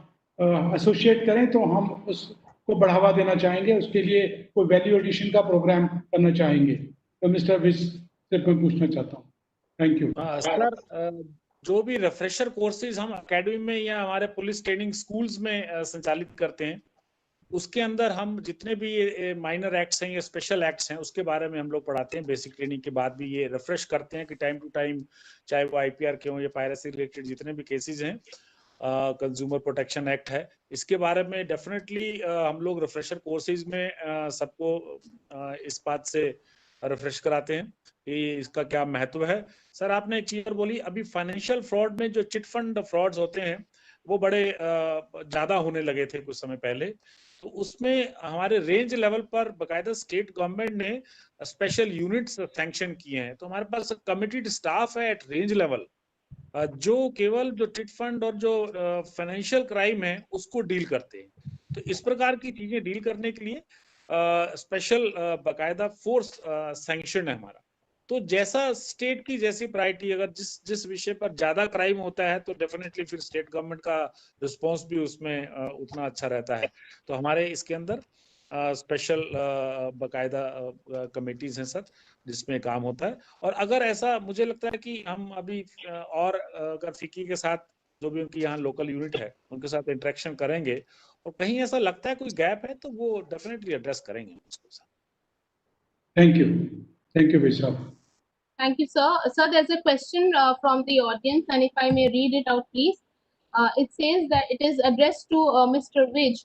एसोसिएट करें तो हम उसको बढ़ावा देना चाहेंगे, उसके लिए कोई वैल्यू एडिशन का प्रोग्राम करना चाहेंगे। तो मिस्टर विज से मैं पूछना चाहता हूँ। Thank you. सर, जो भी रिफ्रेशर कोर्सेज हम एकेडमी में या हमारे पुलिस ट्रेनिंग स्कूल्स में संचालित करते हैं, उसके अंदर हम जितने भी ये माइनर एक्ट्स हैं या स्पेशल एक्ट्स हैं उसके बारे में हम लोग पढ़ाते हैं। बेसिक ट्रेनिंग के बाद भी ये रिफ्रेश करते हैं कि टाइम टू टाइम, चाहे वो आईपीआर के हों या पायरेसी रिलेटेड जितने भी केसेस हैं, कंज्यूमर प्रोटेक्शन एक्ट है, इसके बारे में डेफिनेटली हम लोग रिफ्रेशर कोर्सेज में सबको इस बात से रिफ्रेश कराते हैं कि इसका क्या महत्व है। सर, आपने एक चीज और बोली, अभी फाइनेंशियल फ्रॉड में जो चिट फंड फ्रॉड्स होते हैं वो बड़े ज्यादा होने लगे थे कुछ समय पहले, तो उसमें हमारे रेंज लेवल पर बकायदा स्टेट गवर्नमेंट ने स्पेशल यूनिट्स सैंक्शन किए हैं। तो हमारे पास कमिटेड स्टाफ है एट रेंज लेवल जो केवल जो चिट फंड और जो फाइनेंशियल क्राइम है उसको डील करते हैं। तो इस प्रकार की चीजें डील करने के लिए स्पेशल बकायदा फोर्स सैंक्शन है हमारा। तो जैसा स्टेट की जैसी प्रायोरिटी, अगर जिस विषय पर ज्यादा क्राइम होता है तो डेफिनेटली फिर स्टेट गवर्नमेंट का रिस्पांस भी उसमें उतना अच्छा रहता है। तो हमारे इसके अंदर स्पेशल बकायदा कमेटीज हैं सर जिसमें काम होता है। और अगर ऐसा मुझे लगता है कि हम अभी और अगर फिक्की के साथ जो भी उनकी यहाँ लोकल यूनिट है उनके साथ इंटरेक्शन करेंगे और कहीं ऐसा लगता है कोई गैप है तो वो डेफिनेटली एड्रेस करेंगे उसको sir. Thank you Vishal. Thank you, sir. Sir, there's a question from the audience, and if I may read it out, please. It says that it is addressed to Mr. Vij,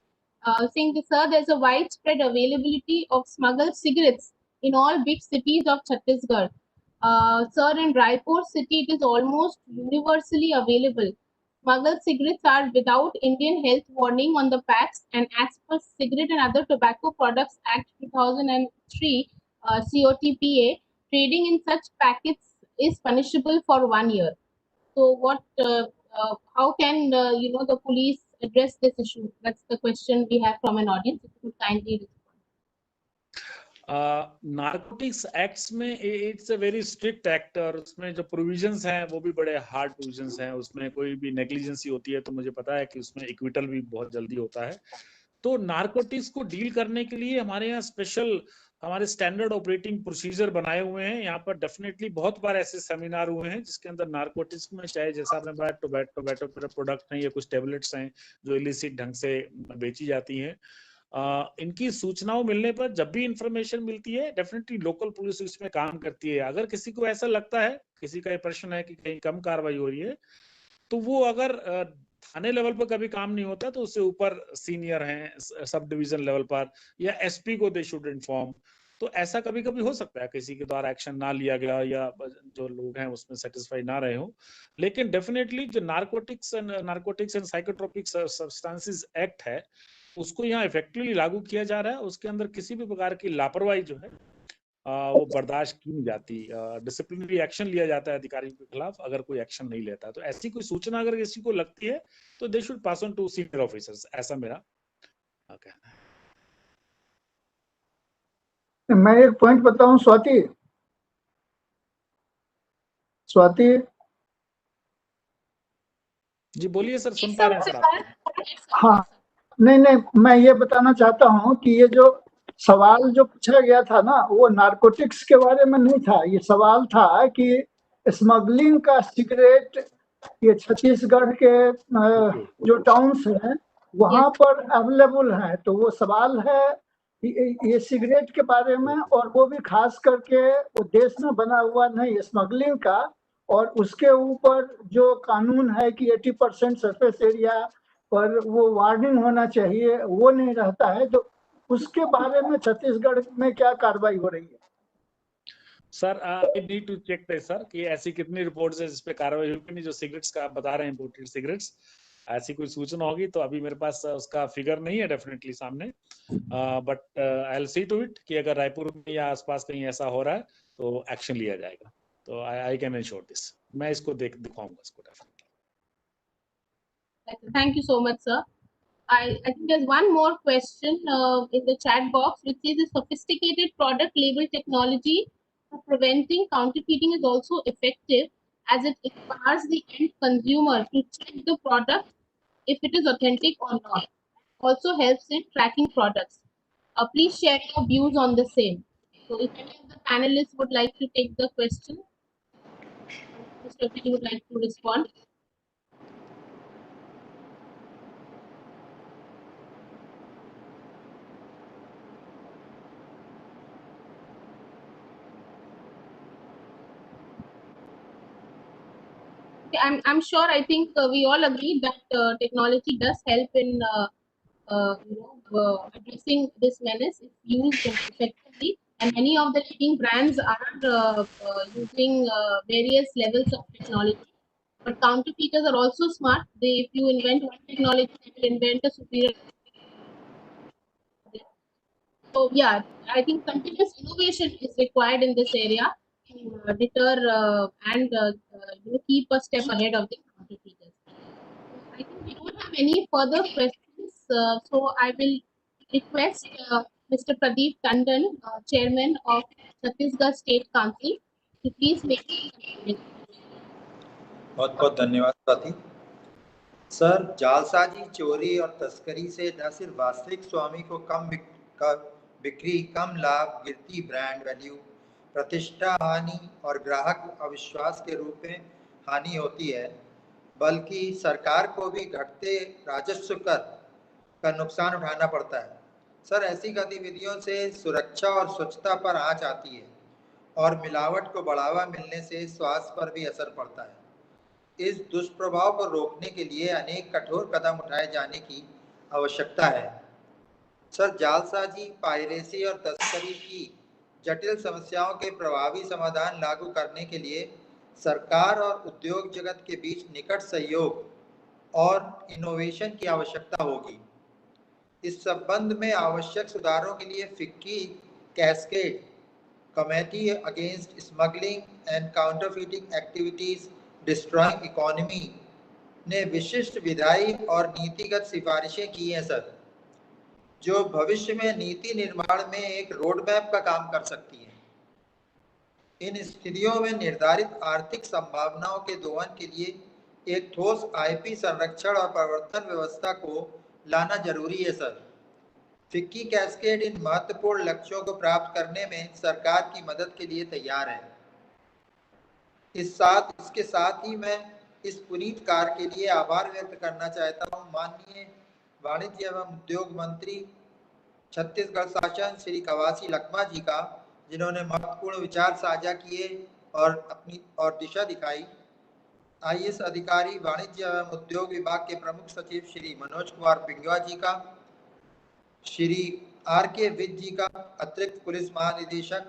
saying that, sir, there's a widespread availability of smuggled cigarettes in all big cities of Chhattisgarh. Sir, in Raipur city, it is almost universally available. Smuggled cigarettes are without Indian health warning on the packs, and as per Cigarette and Other Tobacco Products Act 2003, COTPA, trading in such packets is punishable for 1 year. So how can the police address this issue? That's the question we have from an audience. If you could kindly respond. Narcotics acts में it's a very strict act, और उसमें जो provisions हैं वो भी बड़े hard provisions हैं। उसमें कोई भी नेग्लिजेंसी होती है तो मुझे पता है कि उसमें इक्विटल भी बहुत जल्दी होता है। तो नारकोटिक्स को डील करने के लिए हमारे यहाँ स्पेशल हमारे स्टैंडर्ड ऑपरेटिंग प्रोसीजर बनाए हुए हैं। यहाँ पर डेफिनेटली बहुत बार ऐसे सेमिनार हुए हैं जिसके अंदर नारकोटिक्स में, चाहे जैसा आपने बताया टोबैको प्रोडक्ट हैं या कुछ टेबलेट्स हैं जो इलिसिट ढंग से बेची जाती हैं, इनकी सूचनाओं मिलने पर जब भी इंफॉर्मेशन मिलती है डेफिनेटली लोकल पुलिस इसमें काम करती है। अगर किसी को ऐसा लगता है, किसी का ये प्रश्न है कि कहीं कम कार्रवाई हो रही है, तो वो अगर थाने लेवल पर कभी काम नहीं होता तो उससे ऊपर सीनियर हैं सब डिवीजन लेवल पर या एसपी को दे शुड इन्फॉर्म। तो ऐसा कभी कभी हो सकता है किसी के द्वारा एक्शन ना लिया गया या जो लोग हैं उसमें सेटिस्फाई ना रहे हो, लेकिन डेफिनेटली जो narcotics and psychotropic substances act है उसको यहाँ इफेक्टिवली लागू किया जा रहा है। उसके अंदर किसी भी प्रकार की लापरवाही जो है वो बर्दाश्त की नहीं जाती। डिसिप्लिनरी एक्शन लिया जाता है अधिकारियों के खिलाफ अगर कोई एक्शन नहीं लेता। तो ऐसी कोई सूचना अगर किसी को लगती है तो they should pass on to senior officers, ऐसा मेरा कहना है। मैं एक पॉइंट बताऊं स्वाति जी बोलिए सर, सुन पा रहे हैं सर आप? हाँ, नहीं मैं ये बताना चाहता हूँ कि ये जो सवाल जो पूछा गया था ना वो नारकोटिक्स के बारे में नहीं था। ये सवाल था कि स्मगलिंग का सिगरेट ये छत्तीसगढ़ के जो टाउन्स हैं वहां पर अवेलेबल है। तो वो सवाल है ये सिगरेट के बारे में, और वो भी खास करके वो देश में बना हुआ नहीं स्मगलिंग का, और उसके ऊपर जो कानून है कि 80% सरफेस एरिया पर वो वार्निंग होना चाहिए वो नहीं रहता है। तो उसके बारे में छत्तीसगढ़ में क्या कार्रवाई हो रही है? Sir I need to check this sir कि ऐसी कितनी रिपोर्ट्स है जिस पे कार्रवाई हुई कि नहीं। जो सिगरेट्स का आप बता रहे हैं इंपोर्टेड सिगरेट्स, ऐसी कोई सूचना होगी तो अभी मेरे पास उसका फिगर नहीं है डेफिनेटली सामने, but I will see to it कि अगर रायपुर में या आसपास कहीं ऐसा हो रहा है तो एक्शन लिया जाएगा। तो आई कैन एंश्योर दिस, मैं इसको दिखाऊंगा इसको definitely. Thank you so much, sir. I think there's one more question in the chat box, which is a sophisticated product label technology preventing counterfeiting is also effective as it empowers the end consumer to check the product if it is authentic or not. Also helps in tracking products. Please share your views on the same. So if any of the panelists would like to take the question, Mr. P would like to respond. I'm sure. I think we all agree that technology does help in addressing this menace if used effectively. And many of the leading brands are using various levels of technology. But counterfeiters are also smart. If you invent one technology, they will invent a superior. So yeah, I think continuous innovation is required in this area to deter and keep a step ahead of the counterfeiters. I think we don't have any further questions, so I will request Mr. Pradeep Tandon, Chairman of Chhattisgarh State Council, to please make a बहुत बहुत धन्यवाद Swati sir. जालसाजी, चोरी और तस्करी से न सिर्फ वास्तविक स्वामी को कम बिक्री, कम लाभ, गिरती ब्रांड वैल्यू, प्रतिष्ठा हानि और ग्राहक अविश्वास के रूप में हानि होती है, बल्कि सरकार को भी घटते राजस्व कर का नुकसान उठाना पड़ता है। सर, ऐसी गतिविधियों से सुरक्षा और स्वच्छता पर आंच आती है और मिलावट को बढ़ावा मिलने से स्वास्थ्य पर भी असर पड़ता है। इस दुष्प्रभाव को रोकने के लिए अनेक कठोर कदम उठाए जाने की आवश्यकता है। सर, जालसाजी, पायरेसी और तस्करी की जटिल समस्याओं के प्रभावी समाधान लागू करने के लिए सरकार और उद्योग जगत के बीच निकट सहयोग और इनोवेशन की आवश्यकता होगी। इस संबंध में आवश्यक सुधारों के लिए FICCI CASCADE, committee against smuggling and counterfeiting activities destroying economy ने विशिष्ट विधायी और नीतिगत सिफारिशें की हैं सर, जो भविष्य में नीति निर्माण में एक रोड मैप का काम कर सकती है। इन स्थितियों में निर्धारित आर्थिक संभावनाओं के दोहन के लिए एक ठोस आईपी संरक्षण और प्रवर्तन व्यवस्था को लाना जरूरी है सर। फिक्की कैस्केड इन महत्वपूर्ण लक्ष्यों को प्राप्त करने में सरकार की मदद के लिए तैयार है। इसके साथ ही मैं इस पुनीत कार्य के लिए आभार व्यक्त करना चाहता हूं माननीय वाणिज्य एवं उद्योग मंत्री छत्तीसगढ़ शासन श्री कवासी लखमा जी का, जिन्होंने महत्वपूर्ण विचार साझा किए और दिशा दिखाई। आईएएस अधिकारी वाणिज्य एवं उद्योग विभाग के प्रमुख सचिव श्री मनोज कुमार पिंगवा जी का, श्री आर.के. विज जी का, अतिरिक्त पुलिस महानिदेशक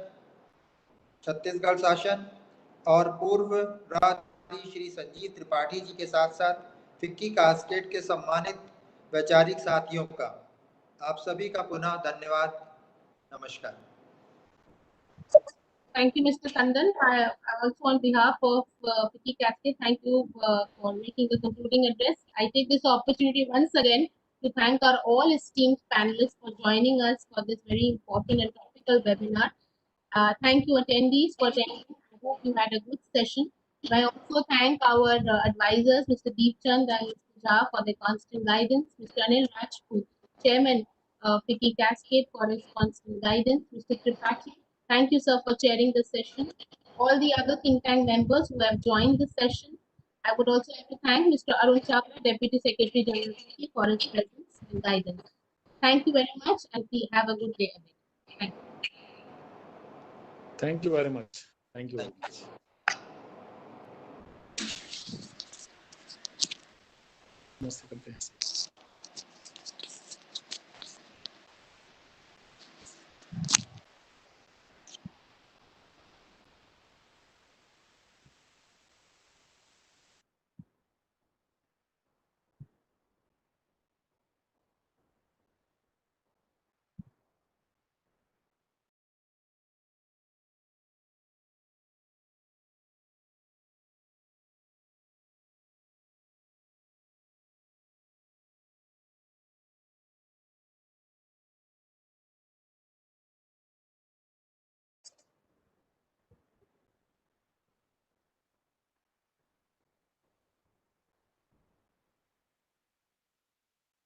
छत्तीसगढ़ शासन, और पूर्व राष्ट्रपति श्री संजीव त्रिपाठी जी के साथ साथ फिक्की कैस्केड के सम्मानित वैचारिक साथियों का, आप सभी का पुनः धन्यवाद। नमस्कार। Thank you, Mr. Tandon. I also, on behalf of Fickey Cascade, thank you for making the concluding address. I take this opportunity once again to thank our all esteemed panelists for joining us for this very important and topical webinar. Thank you, attendees, for attending. I hope you had a good session. I also thank our advisors, Mr. Deep Chand and Mr. Jha, for their constant guidance. Mr. Anil Rajput, Chairman of Fickey Cascade, for his constant guidance. Mr. Tripathi, thank you, sir, for chairing the session. All the other think tank members who have joined the session. I would also like to thank Mr. Arun Chawla, Deputy Secretary General, for his presence and guidance. Thank you very much, and have a good day ahead. Thank you. Thank you very much. Thank you very much. नमस्ते करते हैं।